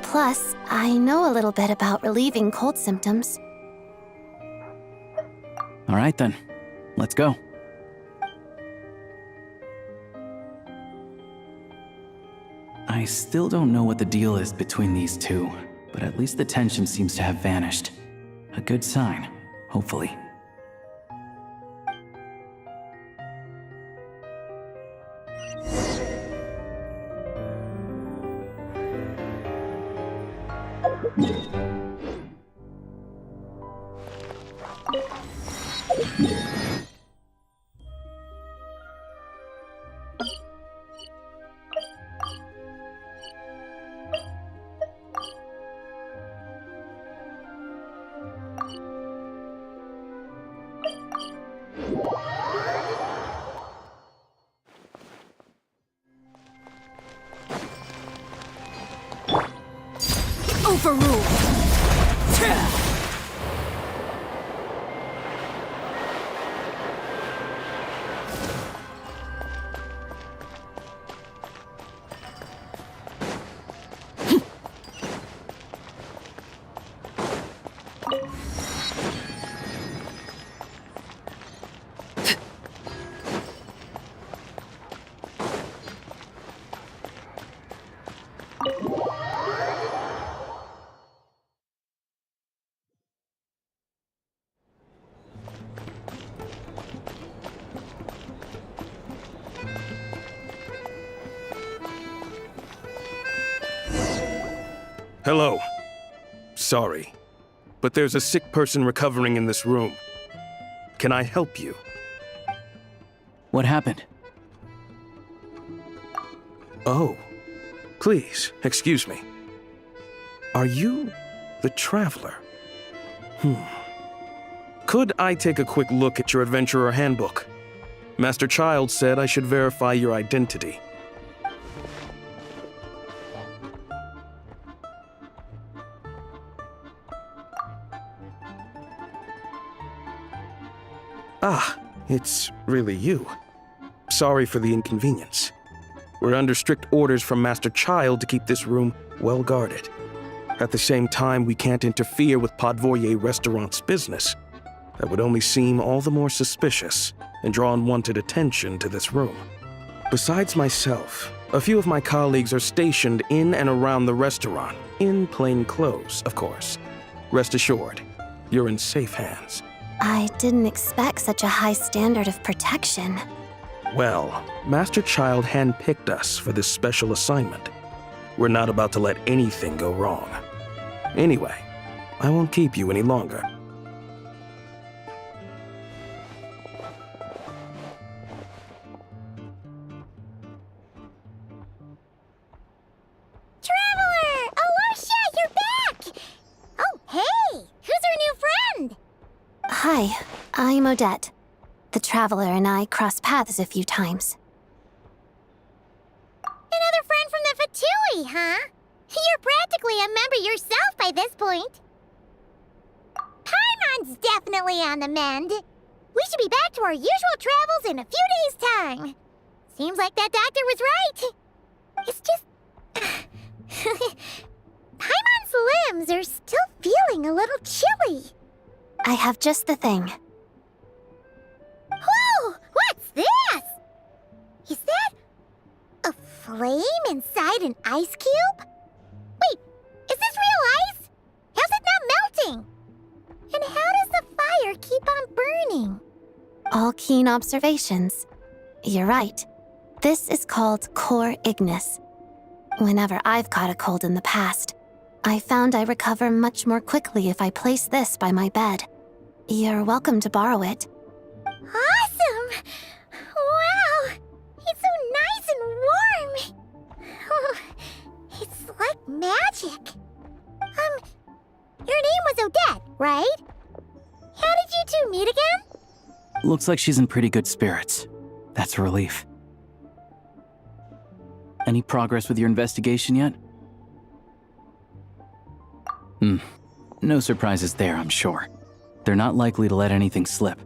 Plus, I know a little bit about relieving cold symptoms. All right then. Let's go. I still don't know what the deal is between these two, but at least the tension seems to have vanished. A good sign, hopefully. Overruled! Hello. Sorry, but there's a sick person recovering in this room. Can I help you? What happened? Oh, please, excuse me. Are you the Traveler? Could I take a quick look at your Adventurer Handbook? Master Child said I should verify your identity. Ah, it's really you. Sorry for the inconvenience. We're under strict orders from Master Child to keep this room well guarded. At the same time, we can't interfere with Podvoyer Restaurant's business. That would only seem all the more suspicious and draw unwanted attention to this room. Besides myself, a few of my colleagues are stationed in and around the restaurant, in plain clothes, of course. Rest assured, you're in safe hands. I didn't expect such a high standard of protection. Well, Master Child handpicked us for this special assignment. We're not about to let anything go wrong. Anyway, I won't keep you any longer. Traveler! Alicia, you're back! Oh, hey! Who's our new friend? Hi, I'm Odette. The Traveler and I crossed paths a few times. Another friend from the Fatui, huh? You're practically a member yourself by this point. Paimon's definitely on the mend. We should be back to our usual travels in a few days' time. Seems like that doctor was right. It's just... Paimon's limbs are still feeling a little chilly. I have just the thing. Whoa! What's this? Is that a flame inside an ice cube? Wait, is this real ice? How's it not melting? And how does the fire keep on burning? All keen observations. You're right. This is called core ignis. Whenever I've caught a cold in the past, I found I recover much more quickly if I place this by my bed. You're welcome to borrow it. Awesome! Wow! It's so nice and warm! Oh, it's like magic. Your name was Odette, right? How did you two meet again? Looks like she's in pretty good spirits. That's a relief. Any progress with your investigation yet? No surprises there, I'm sure. They're not likely to let anything slip.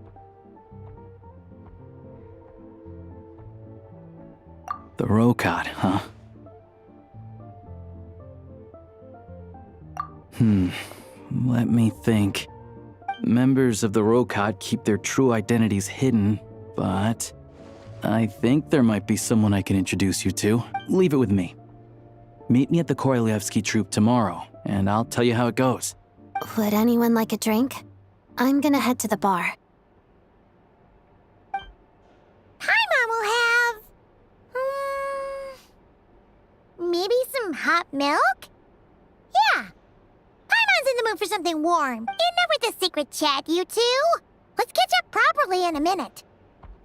The Rokad, huh? Let me think. Members of the Rokad keep their true identities hidden, but I think there might be someone I can introduce you to. Leave it with me. Meet me at the Korolyevsky Troop tomorrow, and I'll tell you how it goes. Would anyone like a drink? I'm gonna head to the bar. Paimon will have... maybe some hot milk? Yeah. Paimon's in the mood for something warm. Enough with the secret chat, you two. Let's catch up properly in a minute.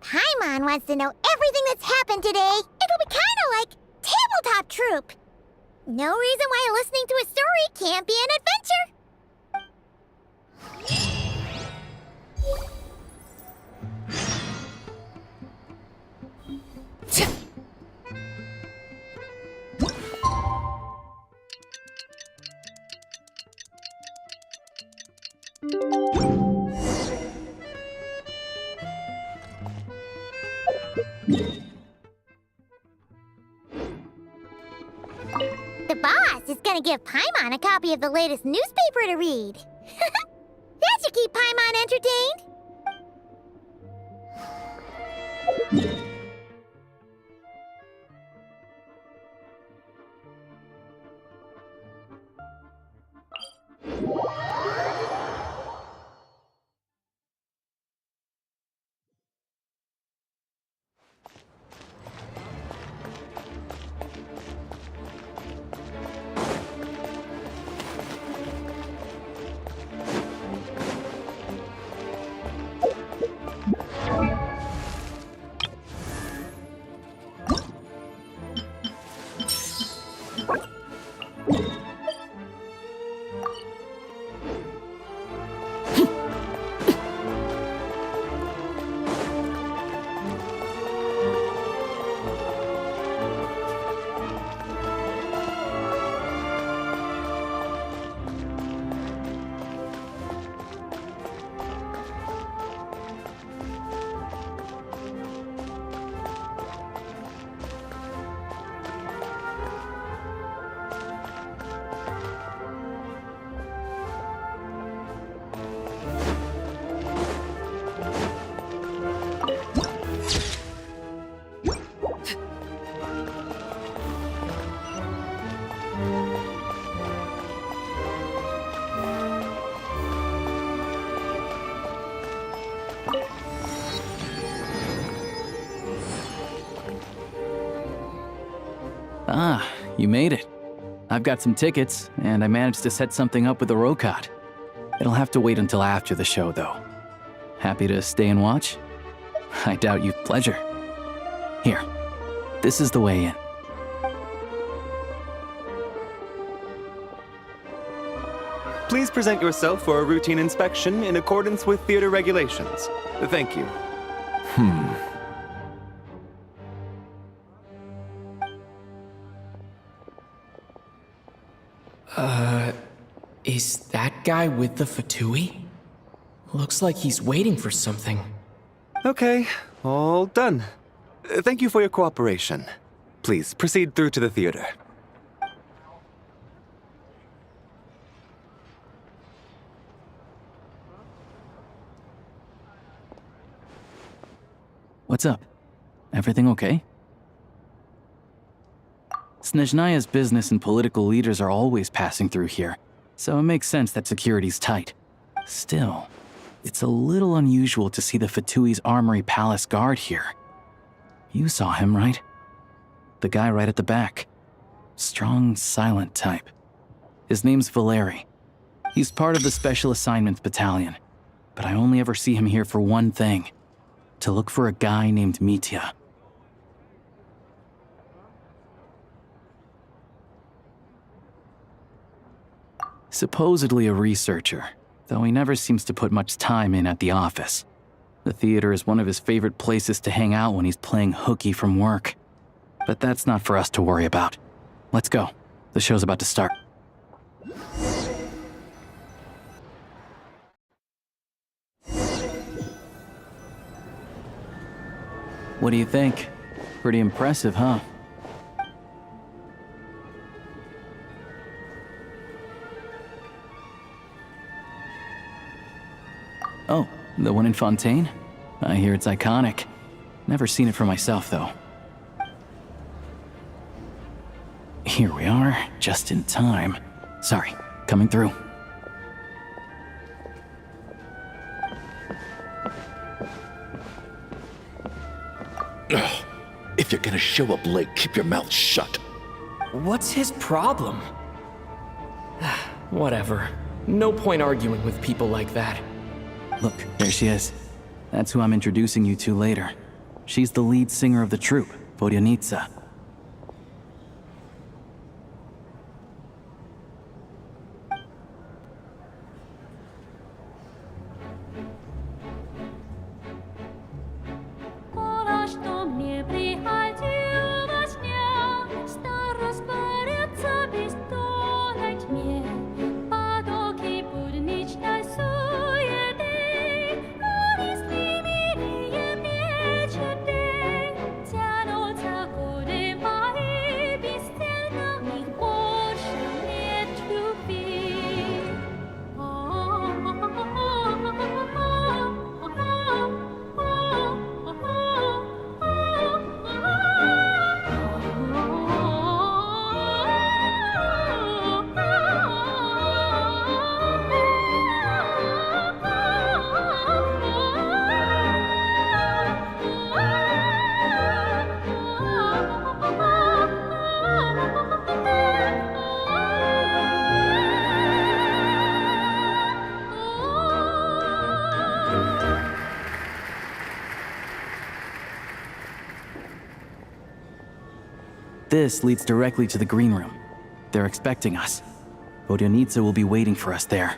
Paimon wants to know everything that's happened today. It'll be kinda like Tabletop Troop. No reason why listening to a story can't be an adventure. The boss is gonna give Paimon a copy of the latest newspaper to read. That should keep Paimon entertained. Ah, you made it. I've got some tickets, and I managed to set something up with the Rokad. It'll have to wait until after the show, though. Happy to stay and watch? I doubt you've pleasure. Here, this is the way in. Please present yourself for a routine inspection in accordance with theater regulations. Thank you. Is that guy with the Fatui? Looks like he's waiting for something. Okay, all done. Thank you for your cooperation. Please proceed through to the theater. What's up? Everything okay? Snezhnaya's business and political leaders are always passing through here, so it makes sense that security's tight. Still, it's a little unusual to see the Fatui's Armory Palace guard here. You saw him, right? The guy right at the back. Strong, silent type. His name's Valeri. He's part of the Special Assignments Battalion, but I only ever see him here for one thing. To look for a guy named Mitya. Supposedly a researcher, though he never seems to put much time in at the office. The theater is one of his favorite places to hang out when he's playing hooky from work. But that's not for us to worry about. Let's go. The show's about to start. What do you think? Pretty impressive, huh? Oh, the one in Fontaine? I hear it's iconic. Never seen it for myself, though. Here we are, just in time. Sorry, coming through. Ugh. If you're gonna show up late, keep your mouth shut. What's his problem? Whatever. No point arguing with people like that. Look, there she is. That's who I'm introducing you to later. She's the lead singer of the troupe, Vodyanitsa. This leads directly to the green room. They're expecting us. Vodyanitsa will be waiting for us there.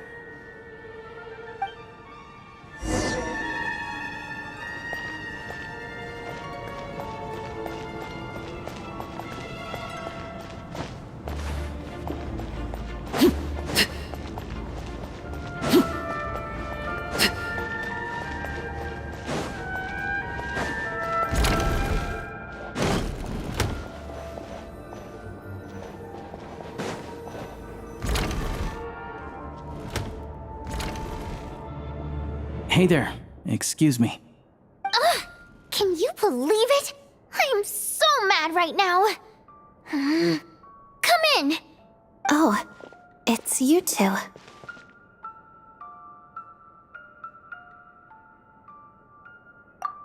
Hey there. Excuse me. Ugh! Can you believe it? I am so mad right now. Come in. Oh, it's you two.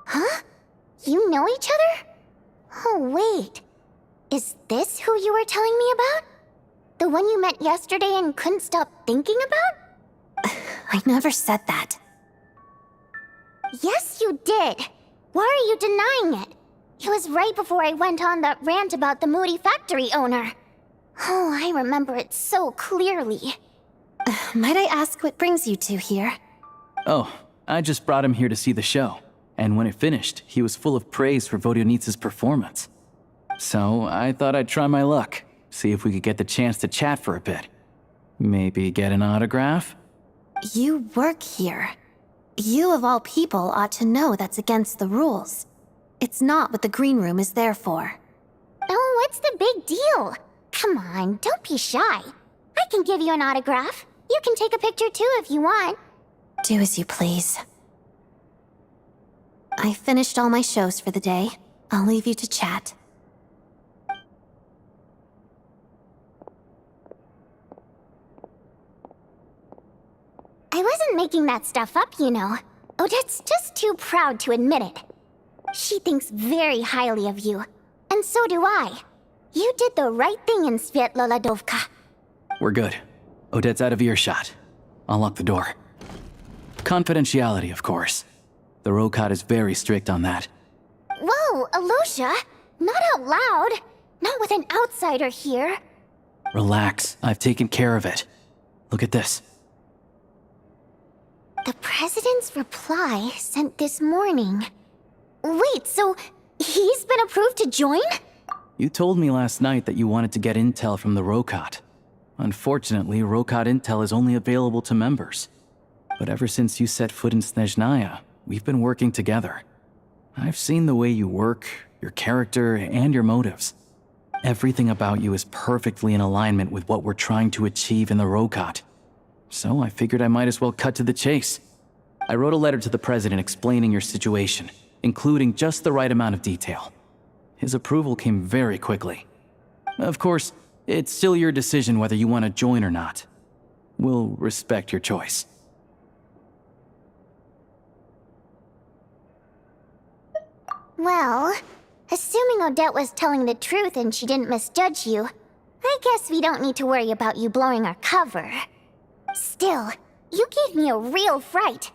Huh? You know each other? Oh, wait. Is this who you were telling me about? The one you met yesterday and couldn't stop thinking about? I never said that. Yes, you did. Why are you denying it? It was right before I went on that rant about the moody factory owner. Oh, I remember it so clearly. Might I ask what brings you two here? Oh, I just brought him here to see the show. And when it finished, he was full of praise for Vodyanitsa's performance. So I thought I'd try my luck, see if we could get the chance to chat for a bit. Maybe get an autograph? You work here. You of all people ought to know that's against the rules. It's not what the green room is there for. Oh, what's the big deal? Come on, don't be shy. I can give you an autograph. You can take a picture too if you want. Do as you please. I finished all my shows for the day. I'll leave you to chat. I wasn't making that stuff up, you know. Odette's just too proud to admit it. She thinks very highly of you, and so do I. You did the right thing in Svietloladovka. We're good. Odette's out of earshot. I'll lock the door. Confidentiality, of course. The Rokad is very strict on that. Whoa, Alosia! Not out loud! Not with an outsider here. Relax, I've taken care of it. Look at this. The President's reply sent this morning. Wait, so he's been approved to join? You told me last night that you wanted to get intel from the Rokad. Unfortunately, Rokad intel is only available to members. But ever since you set foot in Snezhnaya, we've been working together. I've seen the way you work, your character, and your motives. Everything about you is perfectly in alignment with what we're trying to achieve in the Rokad. So I figured I might as well cut to the chase. I wrote a letter to the president explaining your situation, including just the right amount of detail. His approval came very quickly. Of course, it's still your decision whether you want to join or not. We'll respect your choice. Well, assuming Odette was telling the truth and she didn't misjudge you, I guess we don't need to worry about you blowing our cover. Still, you gave me a real fright.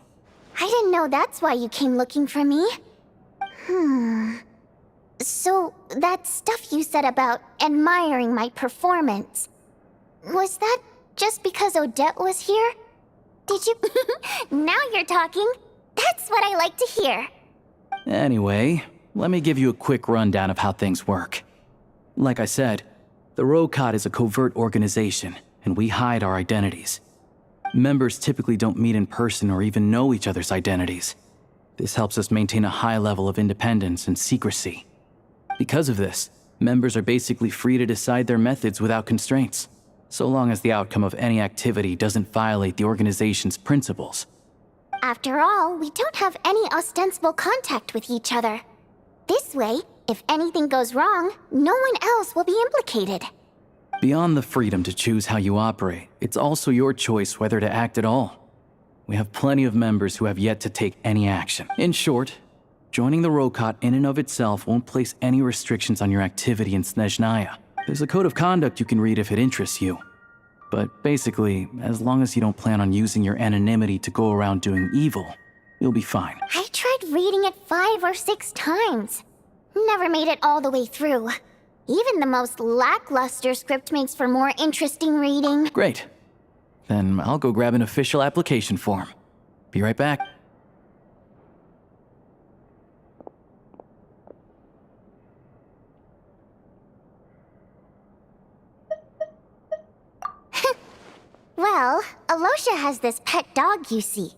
I didn't know that's why you came looking for me. So, that stuff you said about admiring my performance, was that just because Odette was here? Did you... Now you're talking. That's what I like to hear. Anyway, let me give you a quick rundown of how things work. Like I said, the Rokot is a covert organization, and we hide our identities. Members typically don't meet in person or even know each other's identities. This helps us maintain a high level of independence and secrecy. Because of this, members are basically free to decide their methods without constraints, so long as the outcome of any activity doesn't violate the organization's principles. After all, we don't have any ostensible contact with each other. This way, if anything goes wrong, no one else will be implicated. Beyond the freedom to choose how you operate, it's also your choice whether to act at all. We have plenty of members who have yet to take any action. In short, joining the Rokot in and of itself won't place any restrictions on your activity in Snezhnaya. There's a code of conduct you can read if it interests you. But basically, as long as you don't plan on using your anonymity to go around doing evil, you'll be fine. I tried reading it 5 or 6 times. Never made it all the way through. Even the most lackluster script makes for more interesting reading. Great. Then I'll go grab an official application form. Be right back. Well, Alosha has this pet dog, you see.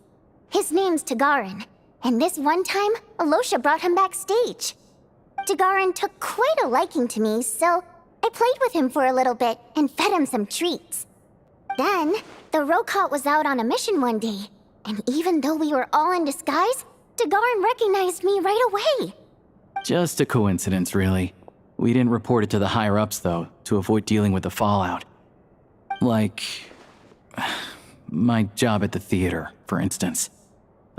His name's Tagarin, and this one time, Alosha brought him backstage. Tagarin took quite a liking to me, so I played with him for a little bit and fed him some treats. Then, the Rokot was out on a mission one day, and even though we were all in disguise, Tagarin recognized me right away. Just a coincidence, really. We didn't report it to the higher-ups, though, to avoid dealing with the fallout. Like... my job at the theater, for instance.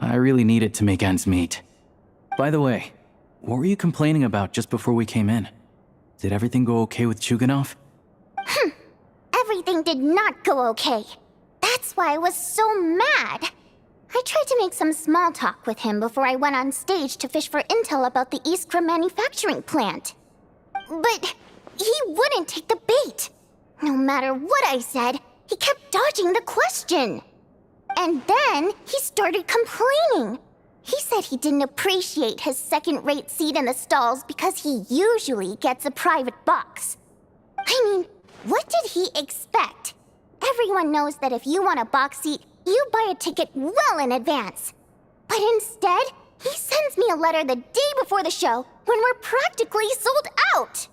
I really needed to make ends meet. By the way, what were you complaining about just before we came in? Did everything go okay with Chuganov? Everything did not go okay. That's why I was so mad. I tried to make some small talk with him before I went on stage to fish for intel about the Iskra manufacturing plant. But he wouldn't take the bait. No matter what I said, he kept dodging the question. And then he started complaining. He said he didn't appreciate his second-rate seat in the stalls because he usually gets a private box. I mean, what did he expect? Everyone knows that if you want a box seat, you buy a ticket well in advance. But instead, he sends me a letter the day before the show when we're practically sold out.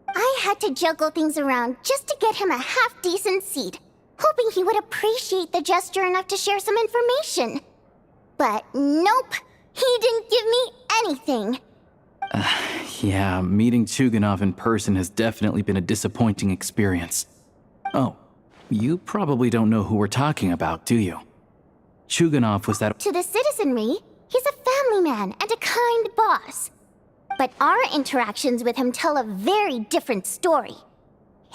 I had to juggle things around just to get him a half-decent seat, hoping he would appreciate the gesture enough to share some information. But nope, he didn't give me anything. Yeah, meeting Chuganov in person has definitely been a disappointing experience. Oh, you probably don't know who we're talking about, do you? Chuganov was that— To the citizenry, he's a family man and a kind boss. But our interactions with him tell a very different story.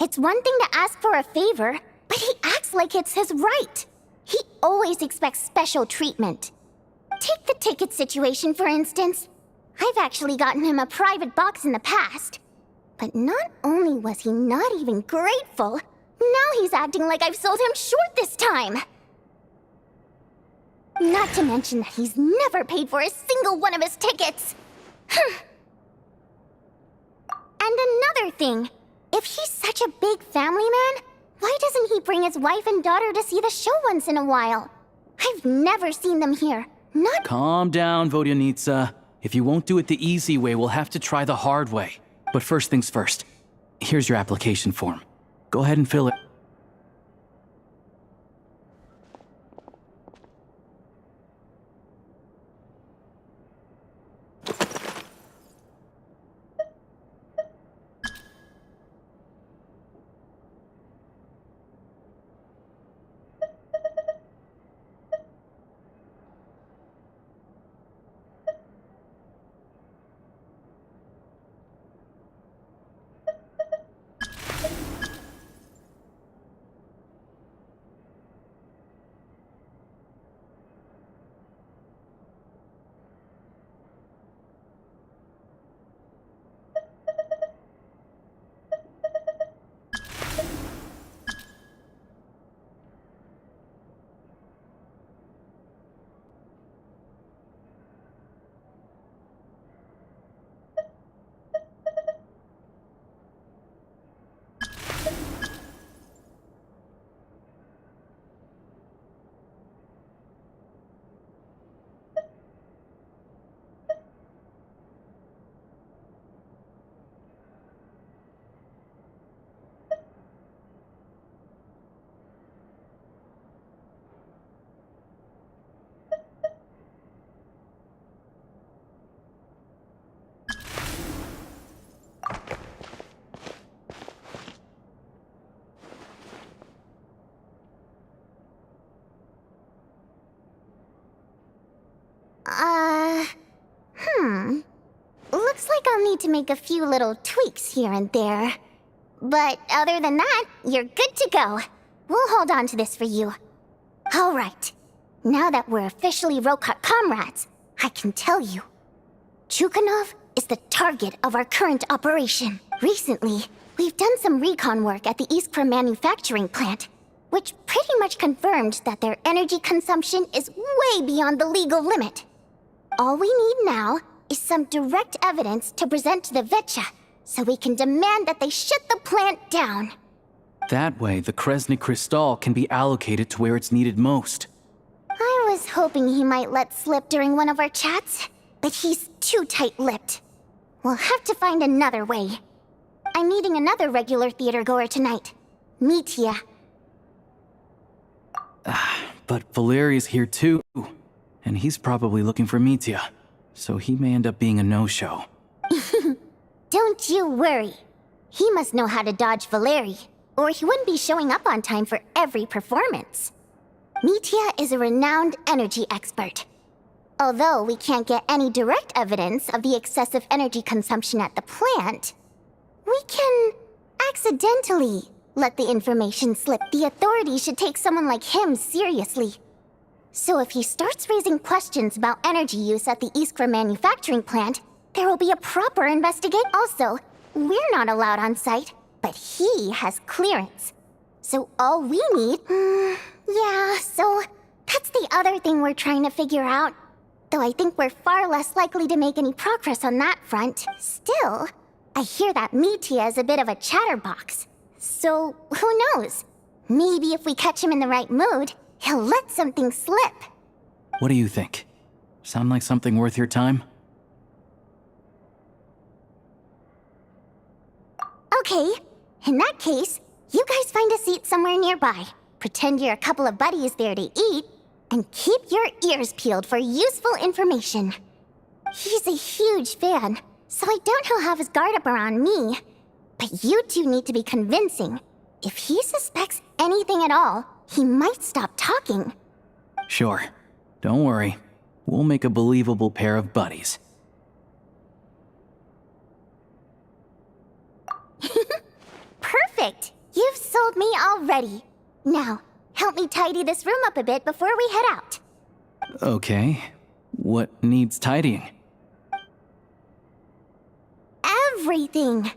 It's one thing to ask for a favor, but he acts like it's his right. He always expects special treatment. Take the ticket situation, for instance. I've actually gotten him a private box in the past. But not only was he not even grateful, now he's acting like I've sold him short this time. Not to mention that he's never paid for a single one of his tickets. And another thing, if he's such a big family man, why doesn't he bring his wife and daughter to see the show once in a while? I've never seen them here. Not— Calm down, Vodyanitsa. If you won't do it the easy way, we'll have to try the hard way. But first things first. Here's your application form. Go ahead and fill it. need to make a few little tweaks here and there. But other than that, you're good to go. We'll hold on to this for you. All right. Now that we're officially Rokat comrades, I can tell you. Chukhanov is the target of our current operation. Recently, we've done some recon work at the Iskra manufacturing plant, which pretty much confirmed that their energy consumption is way beyond the legal limit. All we need now is some direct evidence to present to the Vetcha, so we can demand that they shut the plant down. That way, the Kresny Crystal can be allocated to where it's needed most. I was hoping he might let slip during one of our chats, but he's too tight-lipped. We'll have to find another way. I'm meeting another regular theater-goer tonight, Mitya. But Valeri's here too, and he's probably looking for Mitya, so he may end up being a no-show. Don't you worry. He must know how to dodge Valeri, or he wouldn't be showing up on time for every performance. Mitya is a renowned energy expert. Although we can't get any direct evidence of the excessive energy consumption at the plant, we can accidentally let the information slip. The authorities should take someone like him seriously. So if he starts raising questions about energy use at the Iskra manufacturing plant, there will be a proper investigation. Also, we're not allowed on site, but he has clearance. So all we need... yeah, so that's the other thing we're trying to figure out. Though I think we're far less likely to make any progress on that front. Still, I hear that Mitya is a bit of a chatterbox. So, who knows? Maybe if we catch him in the right mood, he'll let something slip. What do you think? Sound like something worth your time? Okay, in that case, you guys find a seat somewhere nearby. Pretend you're a couple of buddies there to eat, and keep your ears peeled for useful information. He's a huge fan, so I doubt he'll have his guard up around me. But you two need to be convincing. If he suspects anything at all, he might stop talking. Sure. Don't worry. We'll make a believable pair of buddies. Perfect! You've sold me already. Now, help me tidy this room up a bit before we head out. Okay. What needs tidying? Everything!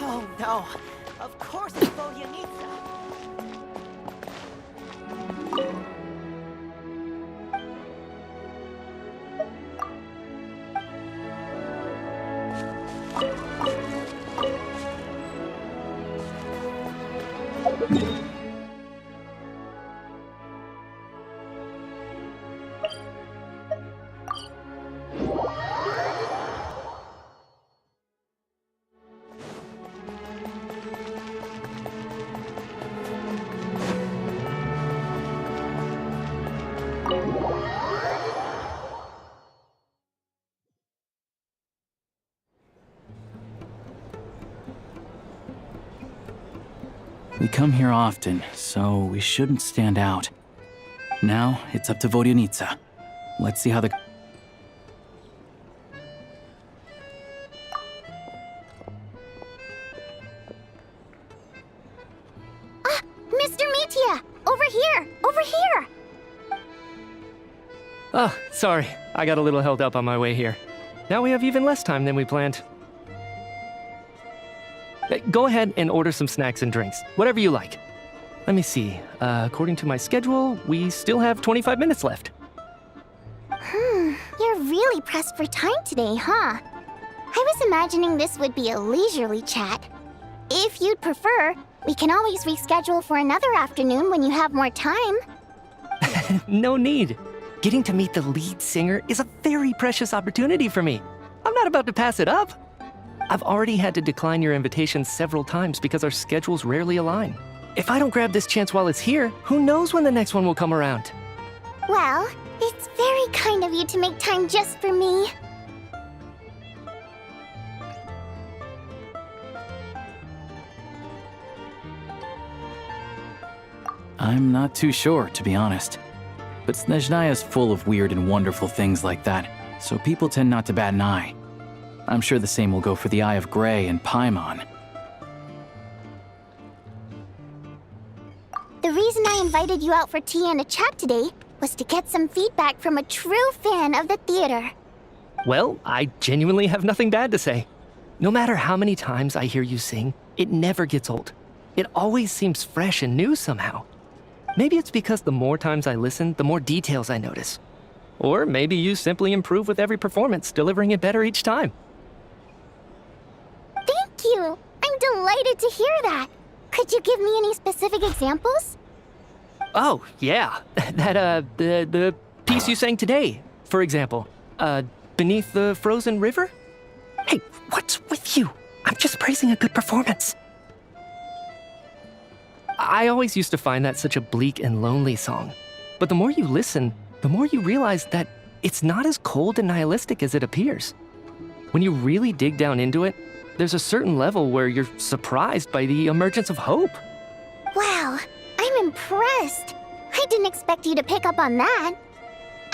Oh no, of course it's Volyanitsa. We come here often, so we shouldn't stand out. Now, it's up to Vodyanitsa. Let's see how the... Mr. Mitya! Over here! Over here! Oh, sorry. I got a little held up on my way here. Now we have even less time than we planned. Go ahead and order some snacks and drinks. Whatever you like. Let me see. According to my schedule, we still have 25 minutes left. You're really pressed for time today, huh? I was imagining this would be a leisurely chat. If you'd prefer, we can always reschedule for another afternoon when you have more time. No need. Getting to meet the lead singer is a very precious opportunity for me. I'm not about to pass it up. I've already had to decline your invitation several times because our schedules rarely align. If I don't grab this chance while it's here, who knows when the next one will come around? Well, it's very kind of you to make time just for me. I'm not too sure, to be honest. But Snezhnaya's full of weird and wonderful things like that, so people tend not to bat an eye. I'm sure the same will go for the Eye of Grey and Paimon. The reason I invited you out for tea and a chat today was to get some feedback from a true fan of the theater. Well, I genuinely have nothing bad to say. No matter how many times I hear you sing, it never gets old. It always seems fresh and new somehow. Maybe it's because the more times I listen, the more details I notice. Or maybe you simply improve with every performance, delivering it better each time. Thank you! I'm delighted to hear that! Could you give me any specific examples? Oh, yeah. The piece you sang today, for example. Beneath the Frozen River? Hey, what's with you? I'm just praising a good performance. I always used to find that such a bleak and lonely song. But the more you listen, the more you realize that it's not as cold and nihilistic as it appears. When you really dig down into it, there's a certain level where you're surprised by the emergence of hope. Wow, I'm impressed. I didn't expect you to pick up on that.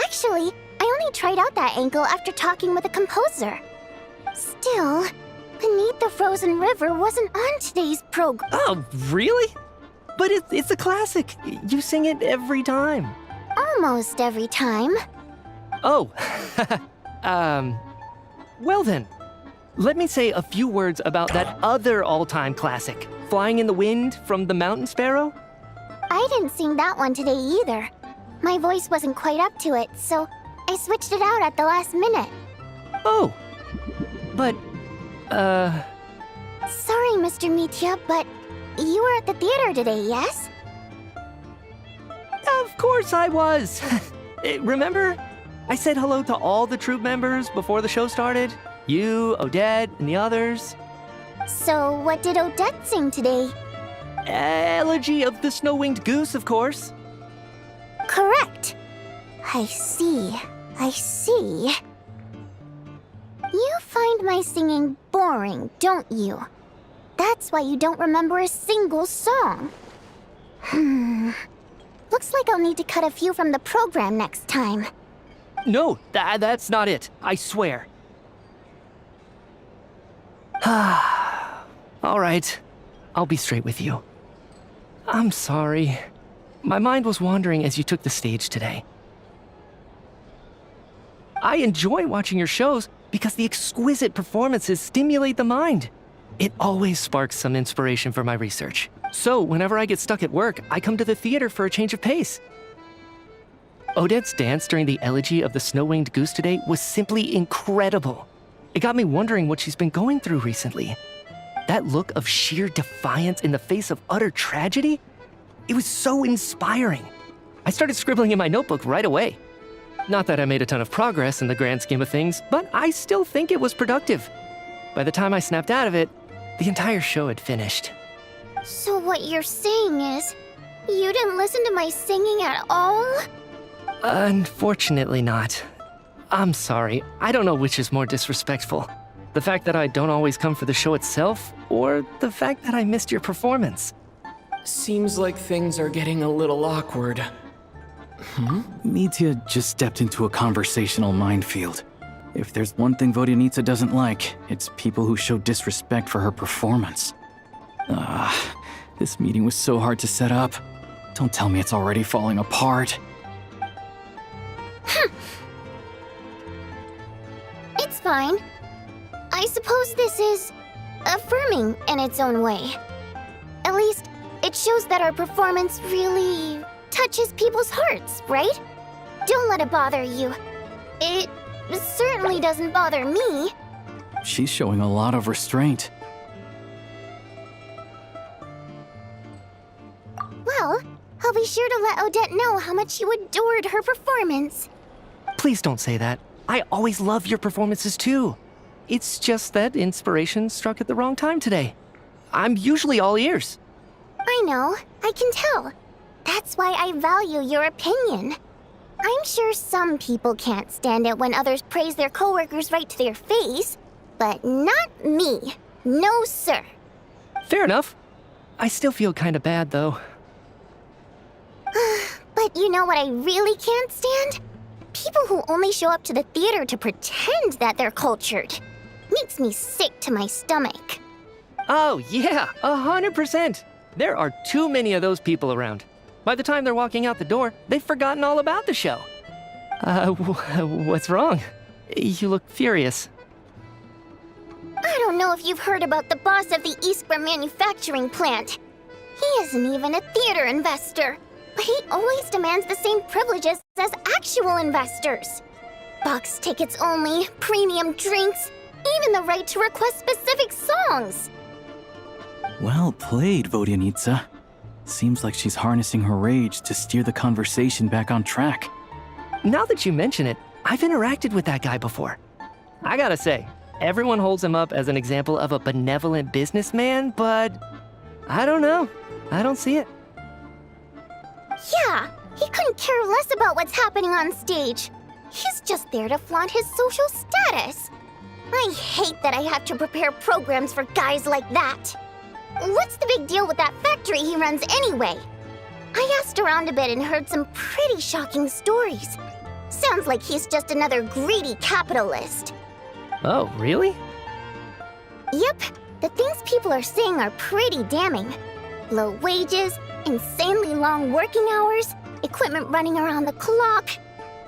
Actually, I only tried out that angle after talking with a composer. Still, Beneath the Frozen River wasn't on today's program. Oh, really? But it's a classic. You sing it every time. Almost every time. Oh, well then. Let me say a few words about that other all-time classic, Flying in the Wind from the Mountain Sparrow. I didn't sing that one today either. My voice wasn't quite up to it, so I switched it out at the last minute. Oh, but, Sorry, Mr. Mitya, but you were at the theater today, yes? Of course I was. Remember? I said hello to all the troupe members before the show started. You, Odette, and the others. So what did Odette sing today? Elegy of the Snow-Winged Goose, of course. Correct. I see. I see. You find my singing boring, don't you? That's why you don't remember a single song. Looks like I'll need to cut a few from the program next time. No, that's not it. I swear. All right. I'll be straight with you. I'm sorry. My mind was wandering as you took the stage today. I enjoy watching your shows because the exquisite performances stimulate the mind. It always sparks some inspiration for my research. So whenever I get stuck at work, I come to the theater for a change of pace. Odette's dance during the Elegy of the Snow-Winged Goose today was simply incredible. It got me wondering what she's been going through recently. That look of sheer defiance in the face of utter tragedy? It was so inspiring. I started scribbling in my notebook right away. Not that I made a ton of progress in the grand scheme of things, but I still think it was productive. By the time I snapped out of it, the entire show had finished. So what you're saying is, you didn't listen to my singing at all? Unfortunately not. I'm sorry. I don't know which is more disrespectful. The fact that I don't always come for the show itself, or the fact that I missed your performance. Seems like things are getting a little awkward. Mitya just stepped into a conversational minefield. If there's one thing Vodyanitsa doesn't like, it's people who show disrespect for her performance. This meeting was so hard to set up. Don't tell me it's already falling apart. It's fine. I suppose this is affirming in its own way. At least, it shows that our performance really touches people's hearts, right? Don't let it bother you. It certainly doesn't bother me. She's showing a lot of restraint. Well, I'll be sure to let Odette know how much you adored her performance. Please don't say that. I always love your performances too. It's just that inspiration struck at the wrong time today. I'm usually all ears. I know, I can tell. That's why I value your opinion. I'm sure some people can't stand it when others praise their coworkers right to their face, but not me. No, sir. Fair enough. I still feel kinda bad though. But you know what I really can't stand? People who only show up to the theater to pretend that they're cultured. Makes me sick to my stomach. Oh yeah, 100%. There are too many of those people around. By the time they're walking out the door, they've forgotten all about the show. What's wrong? You look furious. I don't know if you've heard about the boss of the Iskra manufacturing plant. He isn't even a theater investor, but he always demands the same privileges as actual investors. Box tickets only, premium drinks, even the right to request specific songs. Well played, Vodyanitsa. Seems like she's harnessing her rage to steer the conversation back on track. Now that you mention it, I've interacted with that guy before. I gotta say, everyone holds him up as an example of a benevolent businessman, but I don't know. I don't see it. Yeah, he couldn't care less about what's happening on stage. He's just there to flaunt his social status. I hate that I have to prepare programs for guys like that. What's the big deal with that factory he runs anyway? I asked around a bit and heard some pretty shocking stories. Sounds like he's just another greedy capitalist. Oh, really? Yep, the things people are saying are pretty damning. Low wages, insanely long working hours, equipment running around the clock.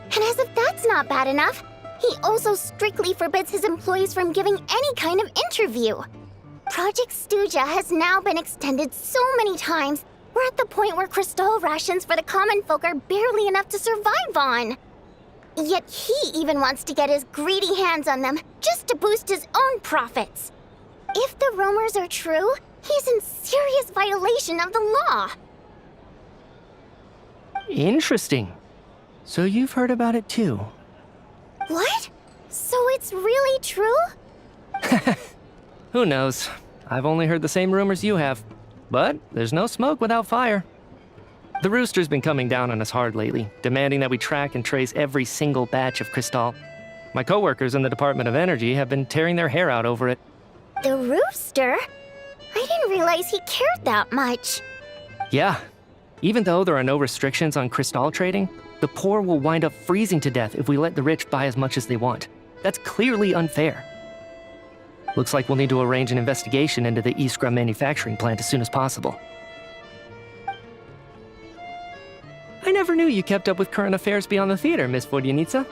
And as if that's not bad enough, he also strictly forbids his employees from giving any kind of interview. Project Stuja has now been extended so many times, we're at the point where crystal rations for the common folk are barely enough to survive on. Yet he even wants to get his greedy hands on them just to boost his own profits. If the rumors are true, he's in serious violation of the law. Interesting. So you've heard about it too? What? So it's really true? Who knows? I've only heard the same rumors you have. But there's no smoke without fire. The Rooster's been coming down on us hard lately, demanding that we track and trace every single batch of Crystal. My coworkers in the Department of Energy have been tearing their hair out over it. The Rooster? I didn't realize he cared that much. Yeah. Even though there are no restrictions on Crystal trading, the poor will wind up freezing to death if we let the rich buy as much as they want. That's clearly unfair. Looks like we'll need to arrange an investigation into the Iskra manufacturing plant as soon as possible. I never knew you kept up with current affairs beyond the theater, Miss Vodyanitsa.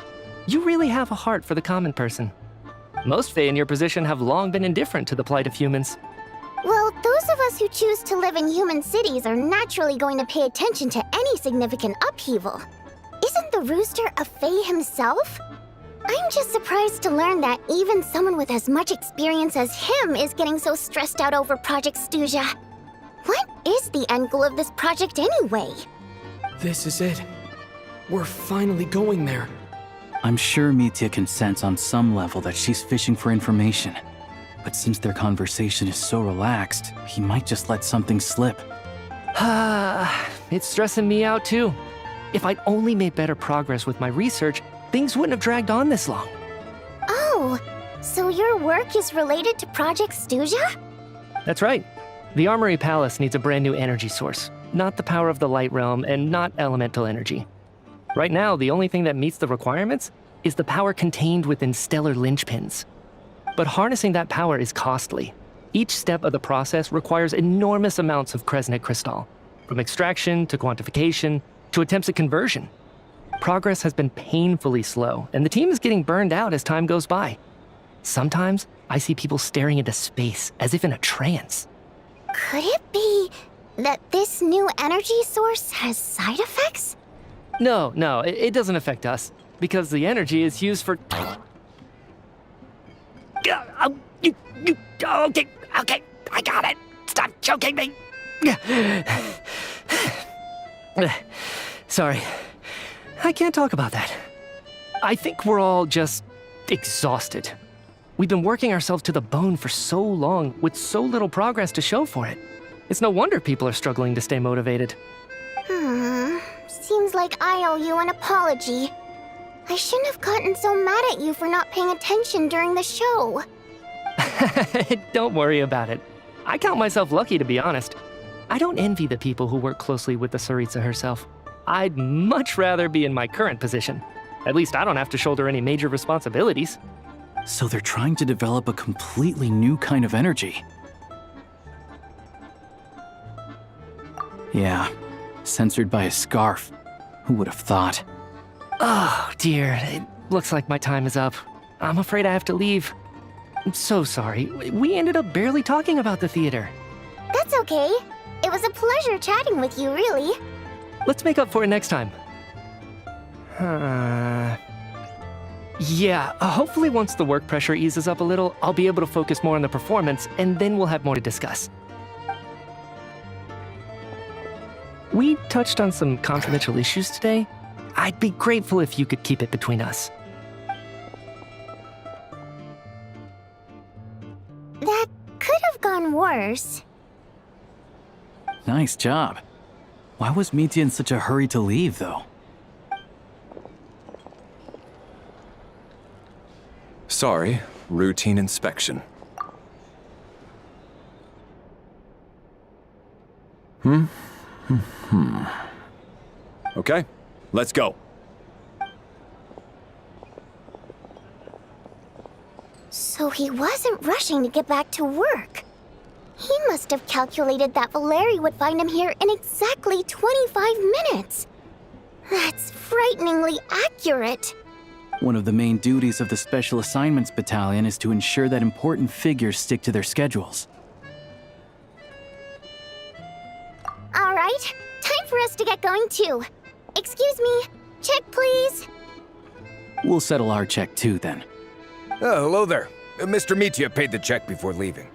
You really have a heart for the common person. Most Fae in your position have long been indifferent to the plight of humans. Well, those of us who choose to live in human cities are naturally going to pay attention to any significant upheaval. Isn't the Rooster a Fae himself? I'm just surprised to learn that even someone with as much experience as him is getting so stressed out over Project Stuja. What is the end goal of this project anyway? This is it. We're finally going there. I'm sure Mitya can sense on some level that she's fishing for information. But since their conversation is so relaxed, he might just let something slip. It's stressing me out too. If I'd only made better progress with my research, things wouldn't have dragged on this long. Oh, so your work is related to Project Stuja? That's right. The Armory Palace needs a brand new energy source, not the power of the Light Realm and not elemental energy. Right now, the only thing that meets the requirements is the power contained within stellar linchpins. But harnessing that power is costly. Each step of the process requires enormous amounts of Kresnik crystal, from extraction to quantification to attempts at conversion. Progress has been painfully slow, and the team is getting burned out as time goes by. Sometimes, I see people staring into space as if in a trance. Could it be that this new energy source has side effects? No, it doesn't affect us, because the energy is used for... Okay, I got it. Stop choking me. Sorry, I can't talk about that. I think we're all just exhausted. We've been working ourselves to the bone for so long with so little progress to show for it. It's no wonder people are struggling to stay motivated. Seems like I owe you an apology. I shouldn't have gotten so mad at you for not paying attention during the show. Don't worry about it. I count myself lucky, to be honest. I don't envy the people who work closely with the Tsaritsa herself. I'd much rather be in my current position. At least I don't have to shoulder any major responsibilities. So they're trying to develop a completely new kind of energy. Yeah, censored by a scarf. Who would have thought? Oh, dear. It looks like my time is up. I'm afraid I have to leave. I'm so sorry. We ended up barely talking about the theater. That's okay. It was a pleasure chatting with you, really. Let's make up for it next time. Yeah, hopefully once the work pressure eases up a little, I'll be able to focus more on the performance, and then we'll have more to discuss. We touched on some confidential issues today. I'd be grateful if you could keep it between us. That could have gone worse. Nice job. Why was Mitya in such a hurry to leave, though? Sorry, routine inspection. Okay, let's go. So he wasn't rushing to get back to work. He must have calculated that Valeri would find him here in exactly 25 minutes. That's frighteningly accurate. One of the main duties of the Special Assignments Battalion is to ensure that important figures stick to their schedules. All right, time for us to get going too. Excuse me, check please. We'll settle our check too, then. Oh, hello there. Mr. Mitya paid the check before leaving.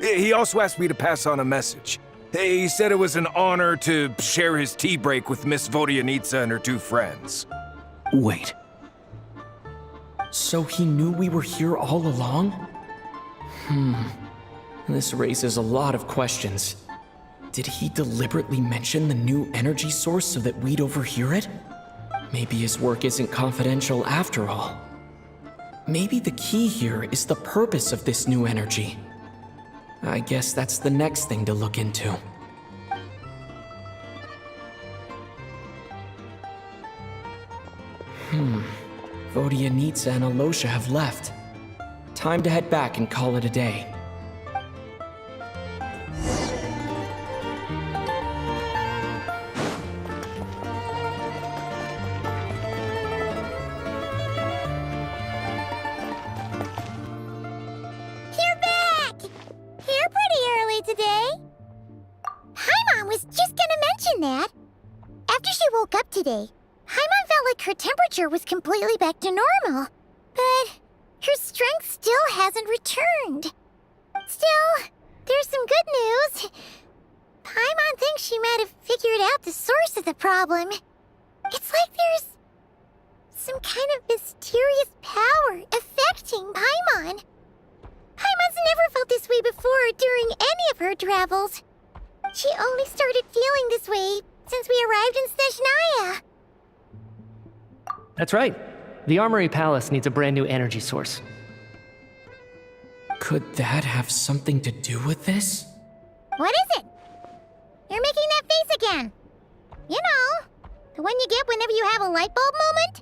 He also asked me to pass on a message. He said it was an honor to share his tea break with Miss Vodyanitsa and her two friends. Wait. So he knew we were here all along? This raises a lot of questions. Did he deliberately mention the new energy source so that we'd overhear it? Maybe his work isn't confidential after all. Maybe the key here is the purpose of this new energy. I guess that's the next thing to look into. Vodyanitsa and Alosha have left. Time to head back and call it a day. Today, Haimon felt like her temperature was completely back to normal, but her strength still hasn't returned. Still, there's some good news. Paimon thinks she might have figured out the source of the problem. It's like there's some kind of mysterious power affecting Paimon. Paimon's never felt this way before during any of her travels. She only started feeling this way since we arrived in Snezhnaya. That's right. The Armory Palace needs a brand new energy source. Could that have something to do with this? What is it? You're making that face again. You know, the one you get whenever you have a light bulb moment?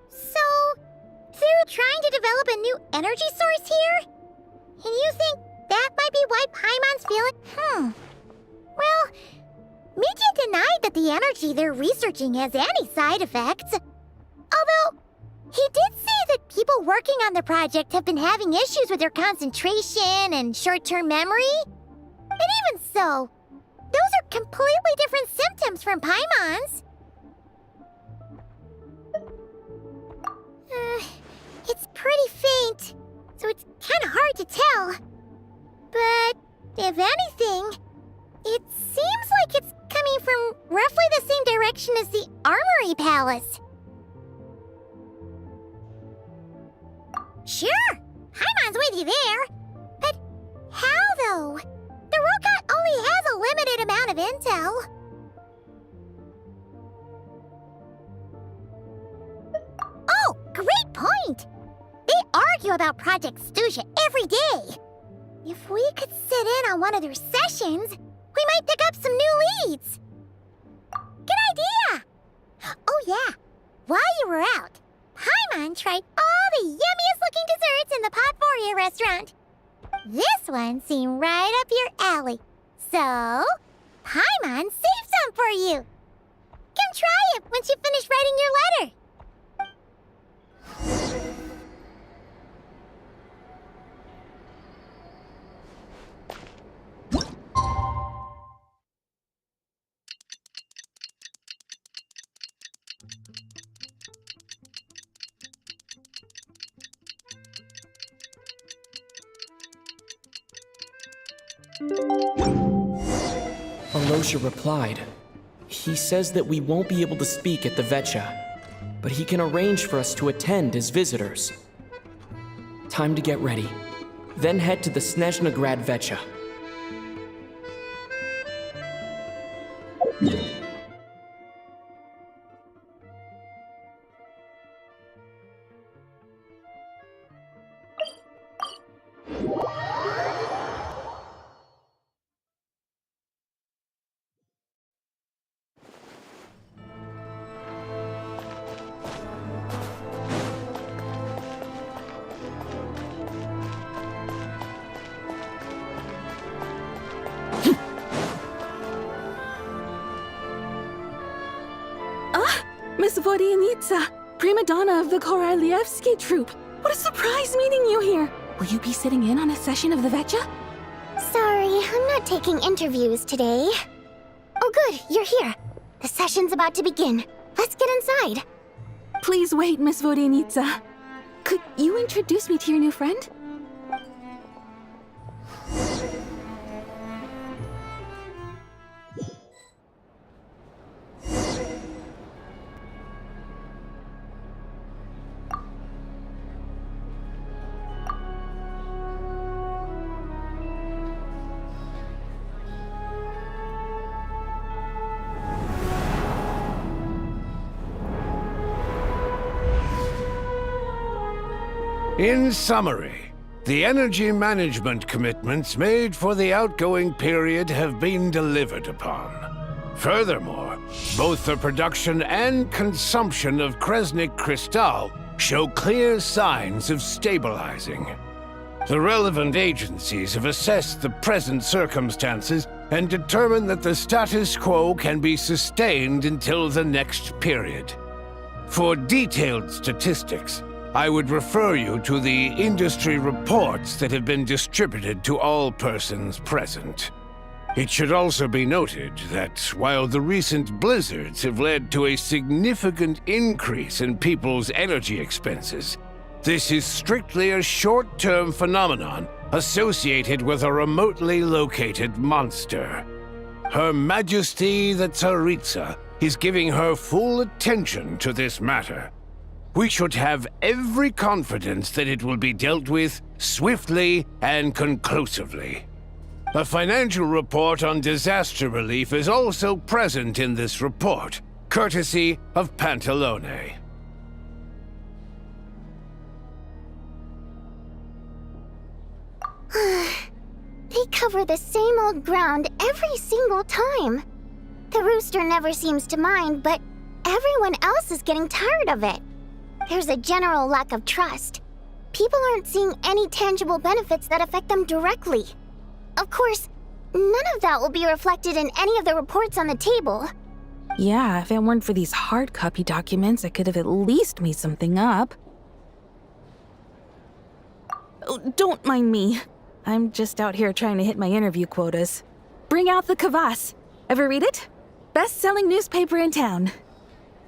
So, they're trying to develop a new energy source here? And you think that might be why Paimon's feeling... Well, Media denied that the energy they're researching has any side effects. Although, he did say that people working on the project have been having issues with their concentration and short-term memory. And even so, those are completely different symptoms from Paimon's. It's pretty faint, so it's kind of hard to tell. But if anything, it seems like it's coming from roughly the same direction as the Armory Palace. Sure, Paimon's with you there. But how, though? The robot only has a limited amount of intel. Oh, great point! They argue about Project Stuzha every day. If we could sit in on one of their sessions, we might pick up some new leads. Good idea! Oh yeah, while you were out, Paimon tried all the yummiest looking desserts in the Potvoria restaurant. This one seemed right up your alley. So, Paimon saved some for you. Come try it once you finish writing your letter. Alosha replied. He says that we won't be able to speak at the Vetcha, but he can arrange for us to attend as visitors. Time to get ready, then head to the Snezhnaya Vetcha. Miss Vodyanitsa, prima donna of the Korolievsky troupe. What a surprise meeting you here. Will you be sitting in on a session of the Vetcha? Sorry, I'm not taking interviews today. Oh good, you're here. The session's about to begin. Let's get inside. Please wait, Miss Vodyanitsa. Could you introduce me to your new friend? In summary, the energy management commitments made for the outgoing period have been delivered upon. Furthermore, both the production and consumption of Kresnik Crystal show clear signs of stabilizing. The relevant agencies have assessed the present circumstances and determined that the status quo can be sustained until the next period. For detailed statistics, I would refer you to the industry reports that have been distributed to all persons present. It should also be noted that while the recent blizzards have led to a significant increase in people's energy expenses, this is strictly a short-term phenomenon associated with a remotely located monster. Her Majesty the Tsaritsa is giving her full attention to this matter. We should have every confidence that it will be dealt with swiftly and conclusively. A financial report on disaster relief is also present in this report, courtesy of Pantalone. They cover the same old ground every single time. The rooster never seems to mind, but everyone else is getting tired of it. There's a general lack of trust. People aren't seeing any tangible benefits that affect them directly. Of course, none of that will be reflected in any of the reports on the table. Yeah, if it weren't for these hard copy documents, I could have at least made something up. Oh, don't mind me. I'm just out here trying to hit my interview quotas. Bring out the kvass. Ever read it? Best-selling newspaper in town.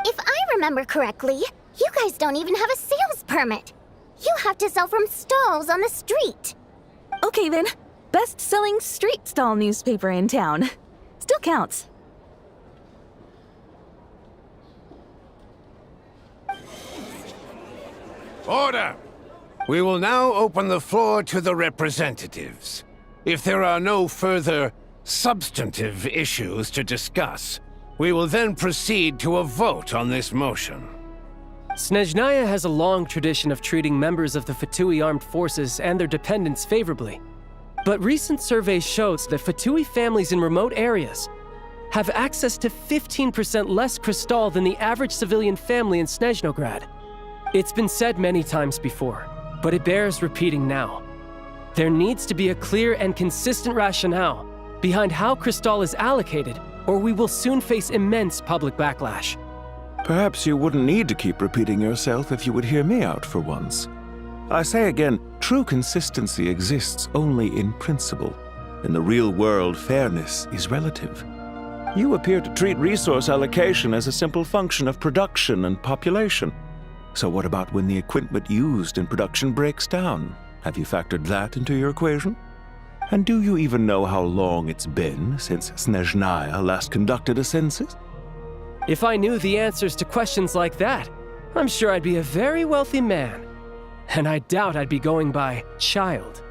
If I remember correctly, you guys don't even have a sales permit. You have to sell from stalls on the street. Okay then, best-selling street stall newspaper in town. Still counts. Order! We will now open the floor to the representatives. If there are no further substantive issues to discuss, we will then proceed to a vote on this motion. Snezhnaya has a long tradition of treating members of the Fatui armed forces and their dependents favorably. But recent surveys shows that Fatui families in remote areas have access to 15% less crystal than the average civilian family in Snezhnograd. It's been said many times before, but it bears repeating now. There needs to be a clear and consistent rationale behind how crystal is allocated, or we will soon face immense public backlash. Perhaps you wouldn't need to keep repeating yourself if you would hear me out for once. I say again, true consistency exists only in principle. In the real world, fairness is relative. You appear to treat resource allocation as a simple function of production and population. So what about when the equipment used in production breaks down? Have you factored that into your equation? And do you even know how long it's been since Snezhnaya last conducted a census? If I knew the answers to questions like that, I'm sure I'd be a very wealthy man. And I doubt I'd be going by child.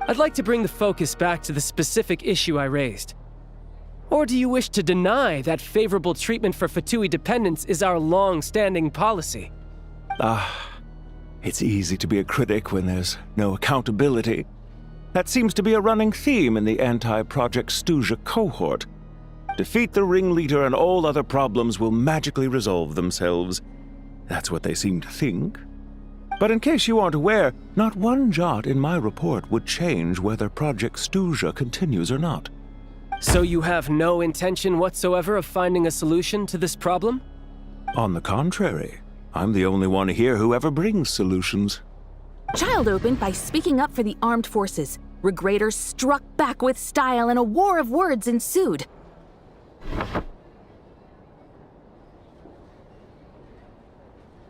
I'd like to bring the focus back to the specific issue I raised. Or do you wish to deny that favorable treatment for Fatui dependents is our long-standing policy? It's easy to be a critic when there's no accountability. That seems to be a running theme in the anti-Project Stuzha cohort. Defeat the ringleader and all other problems will magically resolve themselves. That's what they seem to think. But in case you aren't aware, not one jot in my report would change whether Project Stuzha continues or not. So you have no intention whatsoever of finding a solution to this problem? On the contrary, I'm the only one here who ever brings solutions. Child opened by speaking up for the armed forces. Regrader struck back with style and a war of words ensued.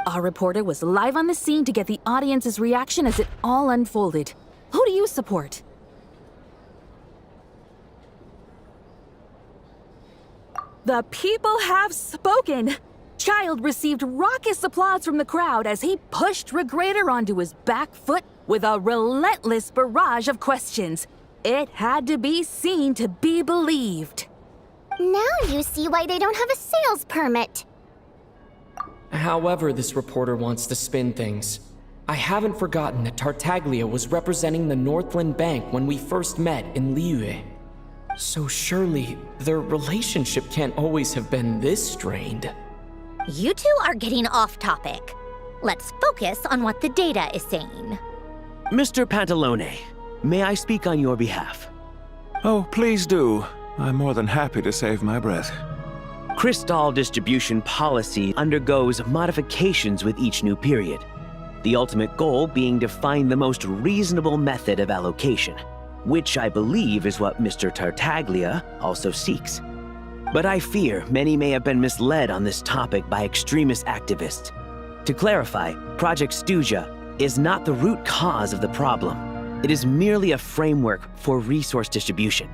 Our reporter was live on the scene to get the audience's reaction as it all unfolded. Who do you support? The people have spoken! Child received raucous applause from the crowd as he pushed Regrader onto his back foot with a relentless barrage of questions. It had to be seen to be believed. Now you see why they don't have a sales permit. However this reporter wants to spin things, I haven't forgotten that Tartaglia was representing the Northland Bank when we first met in Liyue. So surely, their relationship can't always have been this strained. You two are getting off topic. Let's focus on what the data is saying. Mr. Pantalone, may I speak on your behalf? Oh, please do. I'm more than happy to save my breath. Crystal distribution policy undergoes modifications with each new period. The ultimate goal being to find the most reasonable method of allocation, which I believe is what Mr. Tartaglia also seeks. But I fear many may have been misled on this topic by extremist activists. To clarify, Project Stuzha is not the root cause of the problem. It is merely a framework for resource distribution.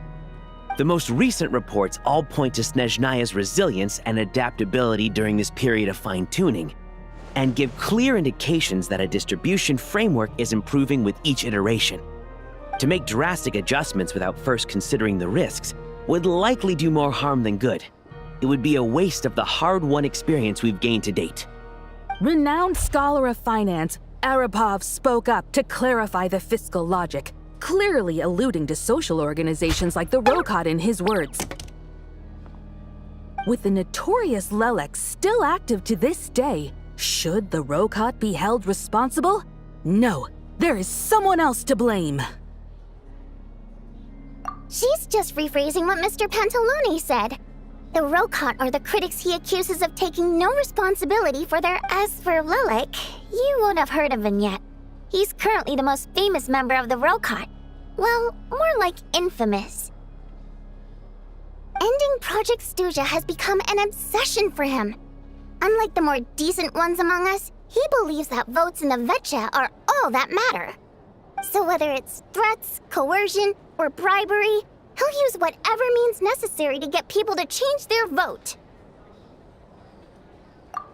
The most recent reports all point to Snezhnaya's resilience and adaptability during this period of fine-tuning, and give clear indications that a distribution framework is improving with each iteration. To make drastic adjustments without first considering the risks would likely do more harm than good. It would be a waste of the hard-won experience we've gained to date. Renowned scholar of finance, Arapov spoke up to clarify the fiscal logic, clearly alluding to social organizations like the Rokot in his words. With the notorious Lelex still active to this day, should the Rokot be held responsible? No, there is someone else to blame. She's just rephrasing what Mr. Pantalone said. The Rokot are the critics he accuses of taking no responsibility for their. As for Lilac, you won't have heard of him yet. He's currently the most famous member of the Rokot. Well, more like infamous. Ending Project Stuja has become an obsession for him. Unlike the more decent ones among us, he believes that votes in the Vetcha are all that matter. So whether it's threats, coercion, or bribery, he'll use whatever means necessary to get people to change their vote.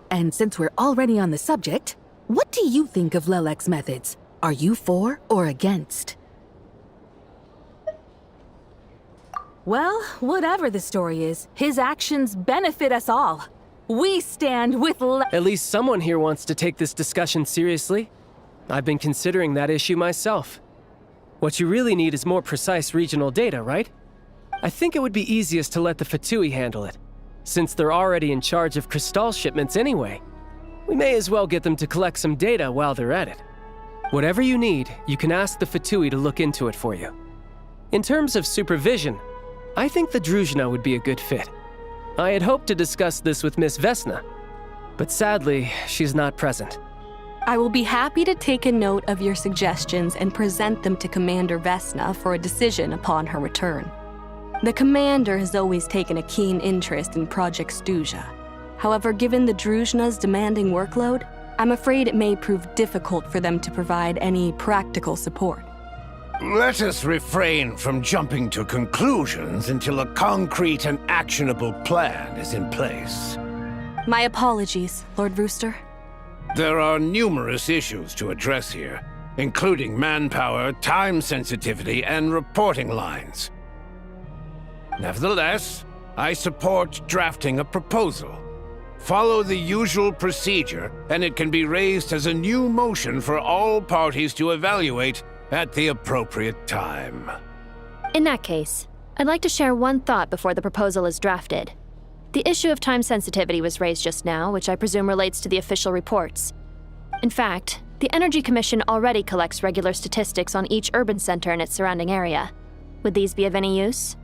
And since we're already on the subject, what do you think of Lelec's methods? Are you for or against? Well, whatever the story is, his actions benefit us all. We stand with At least someone here wants to take this discussion seriously. I've been considering that issue myself. What you really need is more precise regional data, right? I think it would be easiest to let the Fatui handle it, since they're already in charge of Crystal shipments anyway. We may as well get them to collect some data while they're at it. Whatever you need, you can ask the Fatui to look into it for you. In terms of supervision, I think the Druzhna would be a good fit. I had hoped to discuss this with Miss Vesna, but sadly, she's not present. I will be happy to take a note of your suggestions and present them to Commander Vesna for a decision upon her return. The Commander has always taken a keen interest in Project Stuja. However, given the Druzhna's demanding workload, I'm afraid it may prove difficult for them to provide any practical support. Let us refrain from jumping to conclusions until a concrete and actionable plan is in place. My apologies, Lord Rooster. There are numerous issues to address here, including manpower, time sensitivity, and reporting lines. Nevertheless, I support drafting a proposal. Follow the usual procedure, and it can be raised as a new motion for all parties to evaluate at the appropriate time. In that case, I'd like to share one thought before the proposal is drafted. The issue of time sensitivity was raised just now, which I presume relates to the official reports. In fact, the Energy Commission already collects regular statistics on each urban center and its surrounding area. Would these be of any use?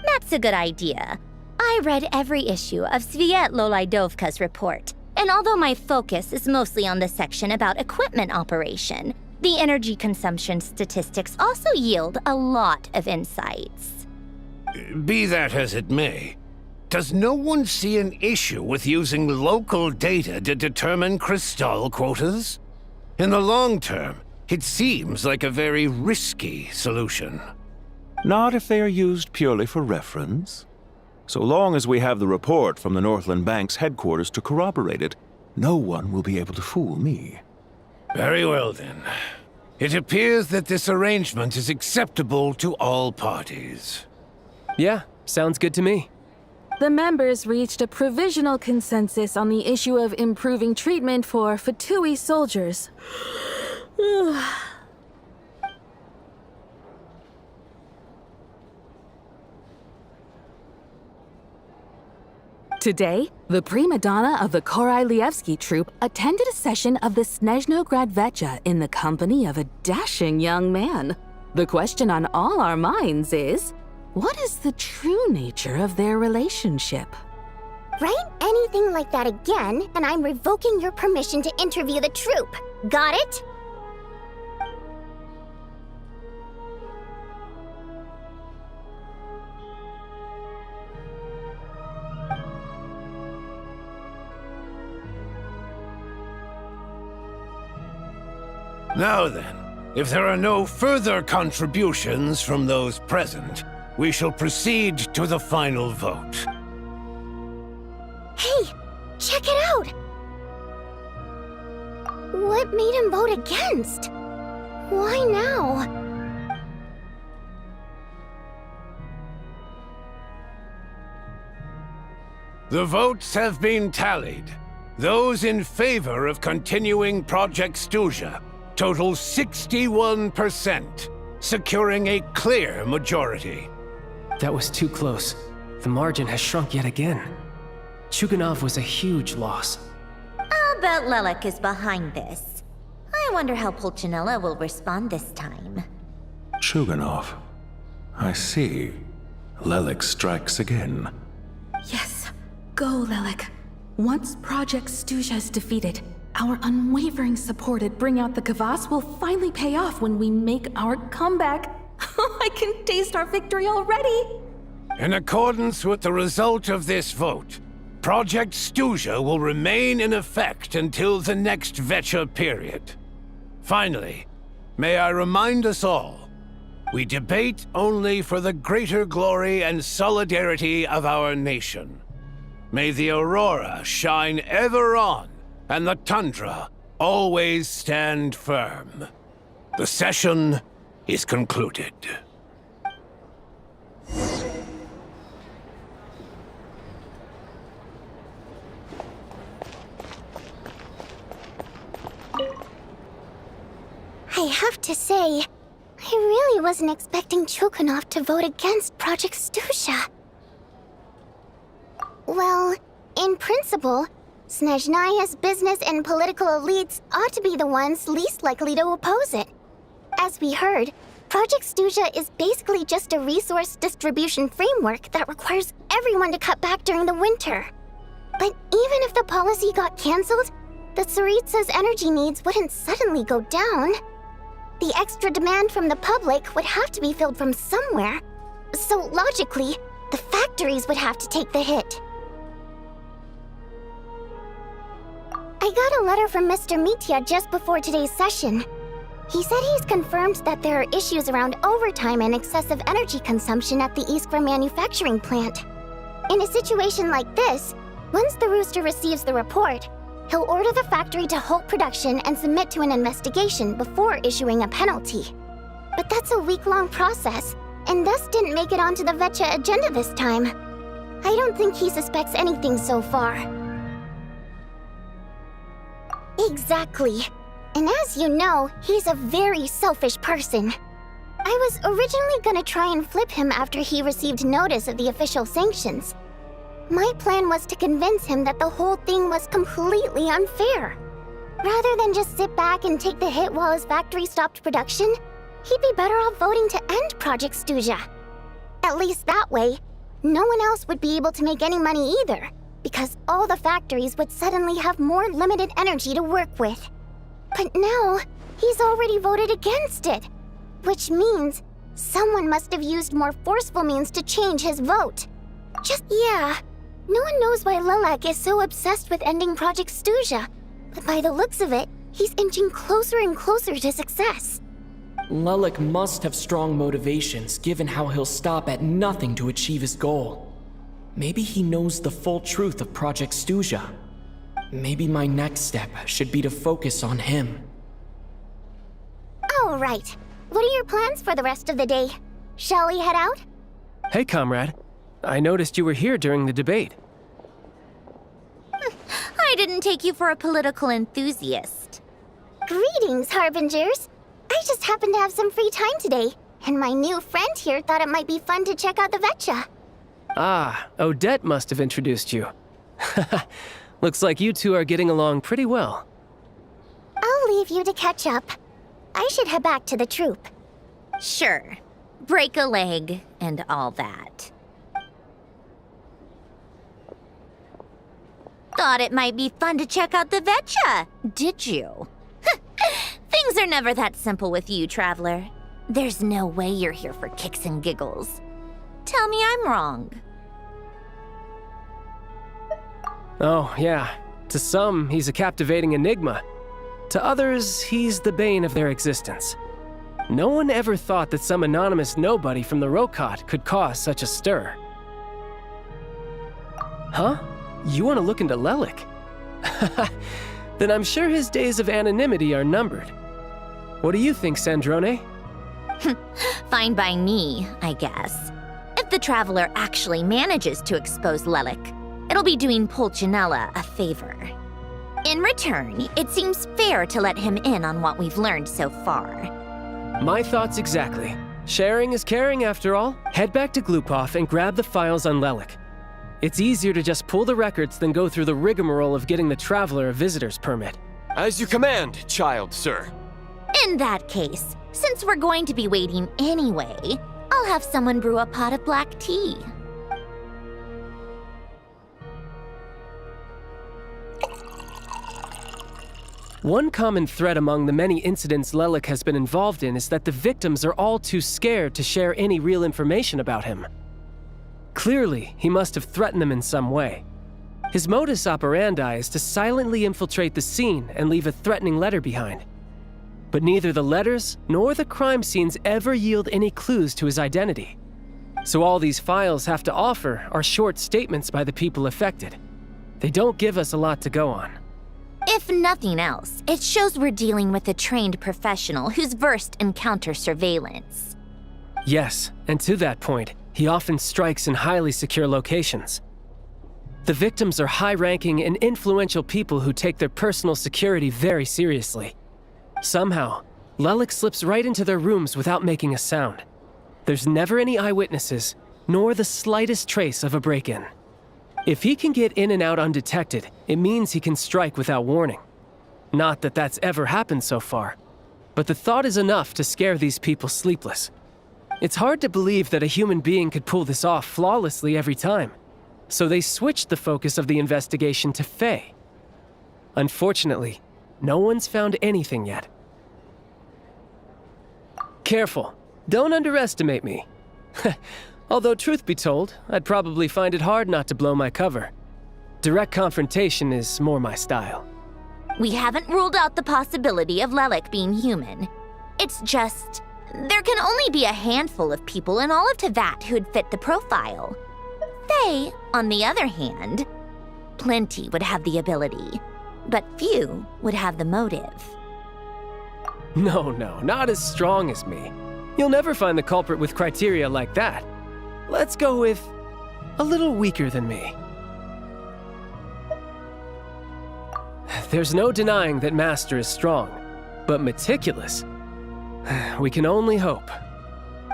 That's a good idea. I read every issue of Sviet Lolaidovka's report, and although my focus is mostly on the section about equipment operation, the energy consumption statistics also yield a lot of insights. Be that as it may, does no one see an issue with using local data to determine Crystal quotas? In the long term, it seems like a very risky solution. Not if they are used purely for reference. So long as we have the report from the Northland Bank's headquarters to corroborate it, no one will be able to fool me. Very well then. It appears that this arrangement is acceptable to all parties. Yeah, sounds good to me. The members reached a provisional consensus on the issue of improving treatment for Fatui soldiers. Today, the prima donna of the Korailievsky troupe attended a session of the Snezhnograd Vetcha in the company of a dashing young man. The question on all our minds is, what is the true nature of their relationship? Write anything like that again, and I'm revoking your permission to interview the troupe. Got it? Now then, if there are no further contributions from those present, we shall proceed to the final vote. Hey, check it out! What made him vote against? Why now? The votes have been tallied. Those in favor of continuing Project Stuzha total 61%, securing a clear majority. That was too close. The margin has shrunk yet again. Chuganov was a huge loss. I'll bet Lelek is behind this. I wonder how Pulcinella will respond this time. Chuganov. I see. Lelek strikes again. Yes. Go, Lelek. Once Project Stuzha is defeated, our unwavering support at Bring Out the Kvass will finally pay off when we make our comeback. I can taste our victory already! In accordance with the result of this vote, Project Stuzha will remain in effect until the next Vecha period. Finally, may I remind us all, we debate only for the greater glory and solidarity of our nation. May the aurora shine ever on, and the tundra always stand firm. The session is concluded. I have to say, I really wasn't expecting Chuganov to vote against Project Stuzha. Well, in principle, Snezhnaya's business and political elites ought to be the ones least likely to oppose it. As we heard, Project Stuzha is basically just a resource distribution framework that requires everyone to cut back during the winter. But even if the policy got cancelled, the Tsaritsa's energy needs wouldn't suddenly go down. The extra demand from the public would have to be filled from somewhere. So logically, the factories would have to take the hit. I got a letter from Mr. Mitya just before today's session. He said he's confirmed that there are issues around overtime and excessive energy consumption at the Iskra manufacturing plant. In a situation like this, once the Rooster receives the report, he'll order the factory to halt production and submit to an investigation before issuing a penalty. But that's a week-long process, and thus didn't make it onto the Vecha agenda this time. I don't think he suspects anything so far. Exactly. And as you know, he's a very selfish person. I was originally gonna try and flip him after he received notice of the official sanctions. My plan was to convince him that the whole thing was completely unfair. Rather than just sit back and take the hit while his factory stopped production, he'd be better off voting to end Project Stuzha. At least that way, no one else would be able to make any money either, because all the factories would suddenly have more limited energy to work with. But now, he's already voted against it, which means someone must have used more forceful means to change his vote. No one knows why Lelek is so obsessed with ending Project Stuzha, but by the looks of it, he's inching closer and closer to success. Lelek must have strong motivations, given how he'll stop at nothing to achieve his goal. Maybe he knows the full truth of Project Stuzha. Maybe my next step should be to focus on him. All right. What are your plans for the rest of the day? Shall we head out? Hey, comrade. I noticed you were here during the debate. I didn't take you for a political enthusiast. Greetings, Harbingers. I just happened to have some free time today, and my new friend here thought it might be fun to check out the Vecha. Ah, Odette must have introduced you. Looks like you two are getting along pretty well. I'll leave you to catch up. I should head back to the troop. Sure. Break a leg and all that. Thought it might be fun to check out the Vecha, did you? Things are never that simple with you, Traveler. There's no way you're here for kicks and giggles. Tell me I'm wrong. Oh, yeah. To some, he's a captivating enigma. To others, he's the bane of their existence. No one ever thought that some anonymous nobody from the Rokot could cause such a stir. Huh? You want to look into Lelek? Then I'm sure his days of anonymity are numbered. What do you think, Sandrone? Fine by me, I guess. If the Traveler actually manages to expose Lelek, It'll be doing Pulcinella a favor. In return, it seems fair to let him in on what we've learned so far. My thoughts exactly. Sharing is caring after all. Head back to Glupov and grab the files on Lelik. It's easier to just pull the records than go through the rigmarole of getting the Traveler a visitor's permit. As you command, child, sir. In that case, since we're going to be waiting anyway, I'll have someone brew a pot of black tea. One common thread among the many incidents Lelik has been involved in is that the victims are all too scared to share any real information about him. Clearly, he must have threatened them in some way. His modus operandi is to silently infiltrate the scene and leave a threatening letter behind. But neither the letters nor the crime scenes ever yield any clues to his identity. So all these files have to offer are short statements by the people affected. They don't give us a lot to go on. If nothing else, it shows we're dealing with a trained professional who's versed in counter-surveillance. Yes, and to that point, he often strikes in highly secure locations. The victims are high-ranking and influential people who take their personal security very seriously. Somehow, Lelik slips right into their rooms without making a sound. There's never any eyewitnesses, nor the slightest trace of a break-in. If he can get in and out undetected, it means he can strike without warning. Not that that's ever happened so far, but the thought is enough to scare these people sleepless. It's hard to believe that a human being could pull this off flawlessly every time, so they switched the focus of the investigation to Faye. Unfortunately, no one's found anything yet. Careful, don't underestimate me. Although truth be told, I'd probably find it hard not to blow my cover. Direct confrontation is more my style. We haven't ruled out the possibility of Lelik being human. It's just, there can only be a handful of people in all of Teyvat who'd fit the profile. Faye, on the other hand, plenty would have the ability, but few would have the motive. No, not as strong as me. You'll never find the culprit with criteria like that. Let's go with a little weaker than me. There's no denying that Master is strong, but meticulous. We can only hope.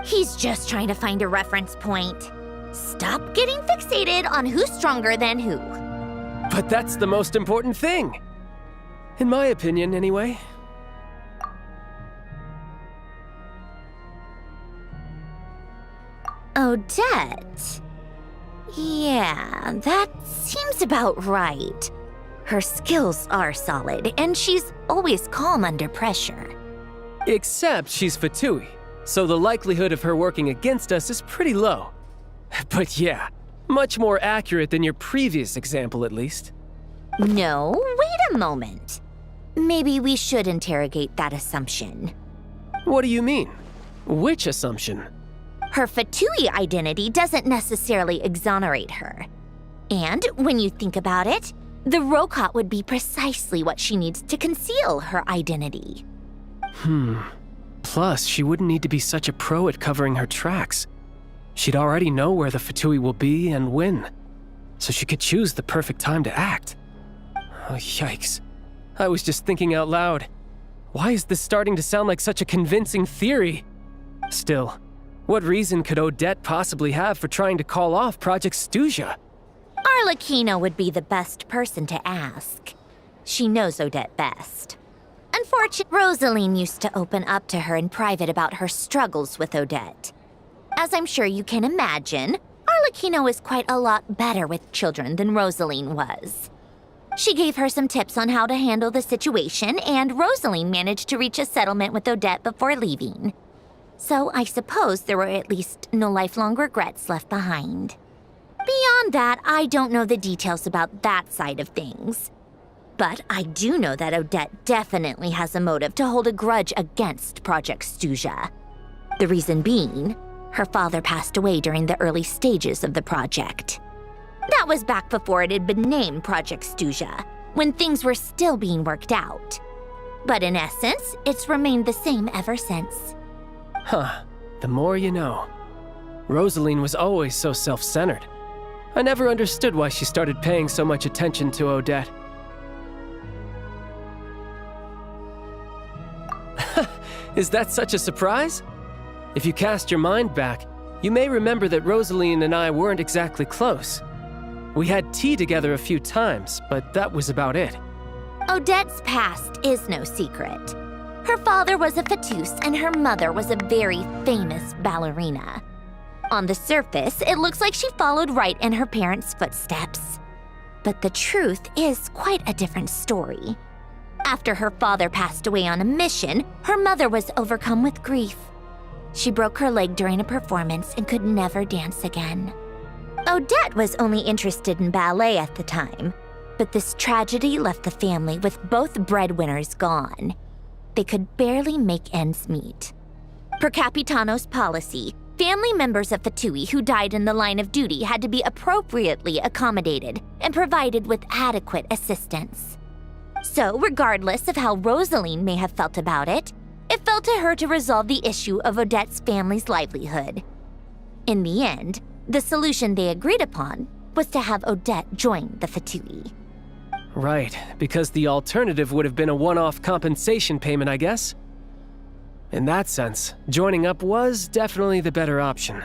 He's just trying to find a reference point. Stop getting fixated on who's stronger than who. But that's the most important thing. In my opinion, anyway. Odette? Yeah, that seems about right. Her skills are solid, and she's always calm under pressure. Except she's Fatui, so the likelihood of her working against us is pretty low. But yeah, much more accurate than your previous example, at least. No, wait a moment. Maybe we should interrogate that assumption. What do you mean? Which assumption? Her Fatui identity doesn't necessarily exonerate her. And when you think about it, the Rokot would be precisely what she needs to conceal her identity. Plus, she wouldn't need to be such a pro at covering her tracks. She'd already know where the Fatui will be and when, so she could choose the perfect time to act. Oh, yikes. I was just thinking out loud. Why is this starting to sound like such a convincing theory? Still, what reason could Odette possibly have for trying to call off Project Stuzha? Arlecchino would be the best person to ask. She knows Odette best. Unfortunately, Rosaline used to open up to her in private about her struggles with Odette. As I'm sure you can imagine, Arlecchino is quite a lot better with children than Rosaline was. She gave her some tips on how to handle the situation, and Rosaline managed to reach a settlement with Odette before leaving. So I suppose there were at least no lifelong regrets left behind. Beyond that, I don't know the details about that side of things. But I do know that Odette definitely has a motive to hold a grudge against Project Stuzha. The reason being, her father passed away during the early stages of the project. That was back before it had been named Project Stuzha, when things were still being worked out. But in essence, it's remained the same ever since. Huh, the more you know. Rosaline was always so self-centered. I never understood why she started paying so much attention to Odette. Is that such a surprise? If you cast your mind back, you may remember that Rosaline and I weren't exactly close. We had tea together a few times, but that was about it. Odette's past is no secret. Her father was a fatus and her mother was a very famous ballerina. On the surface, it looks like she followed right in her parents' footsteps. But the truth is quite a different story. After her father passed away on a mission, her mother was overcome with grief. She broke her leg during a performance and could never dance again. Odette was only interested in ballet at the time, but this tragedy left the family with both breadwinners gone. They could barely make ends meet. Per Capitano's policy, family members of Fatui who died in the line of duty had to be appropriately accommodated and provided with adequate assistance. So, regardless of how Rosaline may have felt about it, it fell to her to resolve the issue of Odette's family's livelihood. In the end, the solution they agreed upon was to have Odette join the Fatui. Right, because the alternative would have been a one-off compensation payment, I guess. In that sense, joining up was definitely the better option.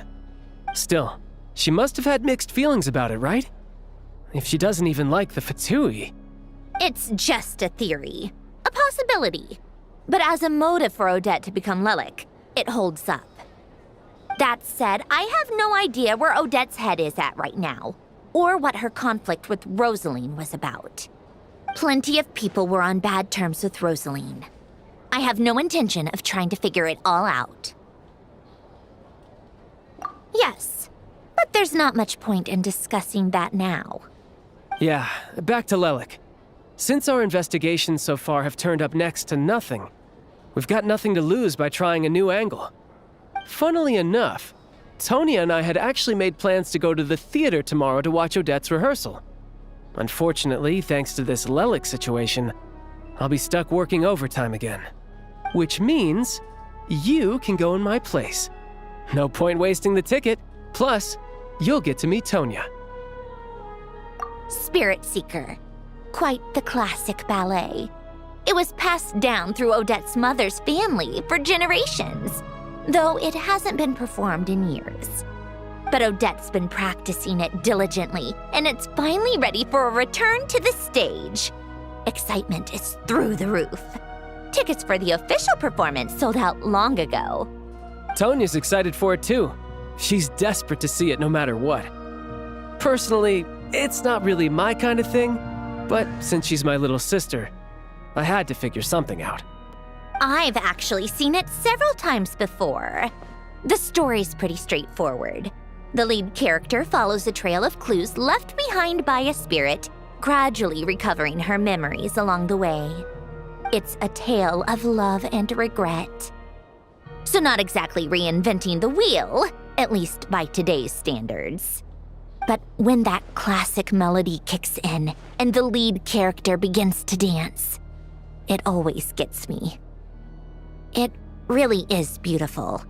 Still, she must have had mixed feelings about it, right? If she doesn't even like the Fatui. It's just a theory, a possibility. But as a motive for Odette to become Lelik, it holds up. That said, I have no idea where Odette's head is at right now, or what her conflict with Rosaline was about. Plenty of people were on bad terms with Rosaline. I have no intention of trying to figure it all out. Yes, but there's not much point in discussing that now. Yeah, back to Lelik. Since our investigations so far have turned up next to nothing, we've got nothing to lose by trying a new angle. Funnily enough, Tonya and I had actually made plans to go to the theater tomorrow to watch Odette's rehearsal. Unfortunately, thanks to this Lelik situation, I'll be stuck working overtime again. Which means you can go in my place. No point wasting the ticket, plus you'll get to meet Tonya. Spirit Seeker. Quite the classic ballet. It was passed down through Odette's mother's family for generations, though it hasn't been performed in years. But Odette's been practicing it diligently, and it's finally ready for a return to the stage. Excitement is through the roof. Tickets for the official performance sold out long ago. Tonya's excited for it too. She's desperate to see it no matter what. Personally, it's not really my kind of thing, but since she's my little sister, I had to figure something out. I've actually seen it several times before. The story's pretty straightforward. The lead character follows a trail of clues left behind by a spirit, gradually recovering her memories along the way. It's a tale of love and regret. So not exactly reinventing the wheel, at least by today's standards. But when that classic melody kicks in and the lead character begins to dance, it always gets me. It really is beautiful.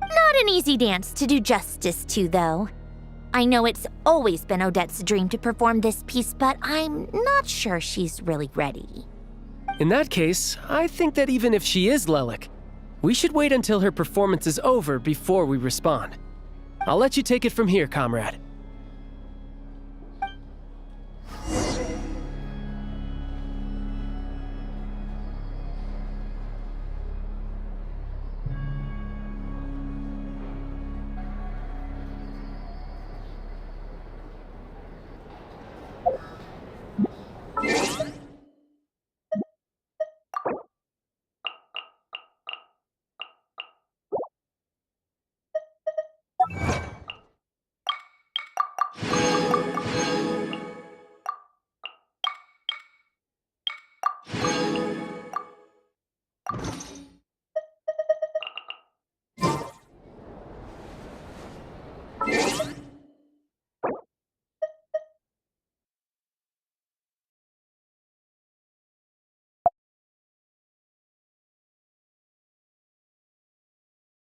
Not an easy dance to do justice to, though. I know it's always been Odette's dream to perform this piece, but I'm not sure she's really ready. In that case, I think that even if she is Lelik, we should wait until her performance is over before we respond. I'll let you take it from here, comrade.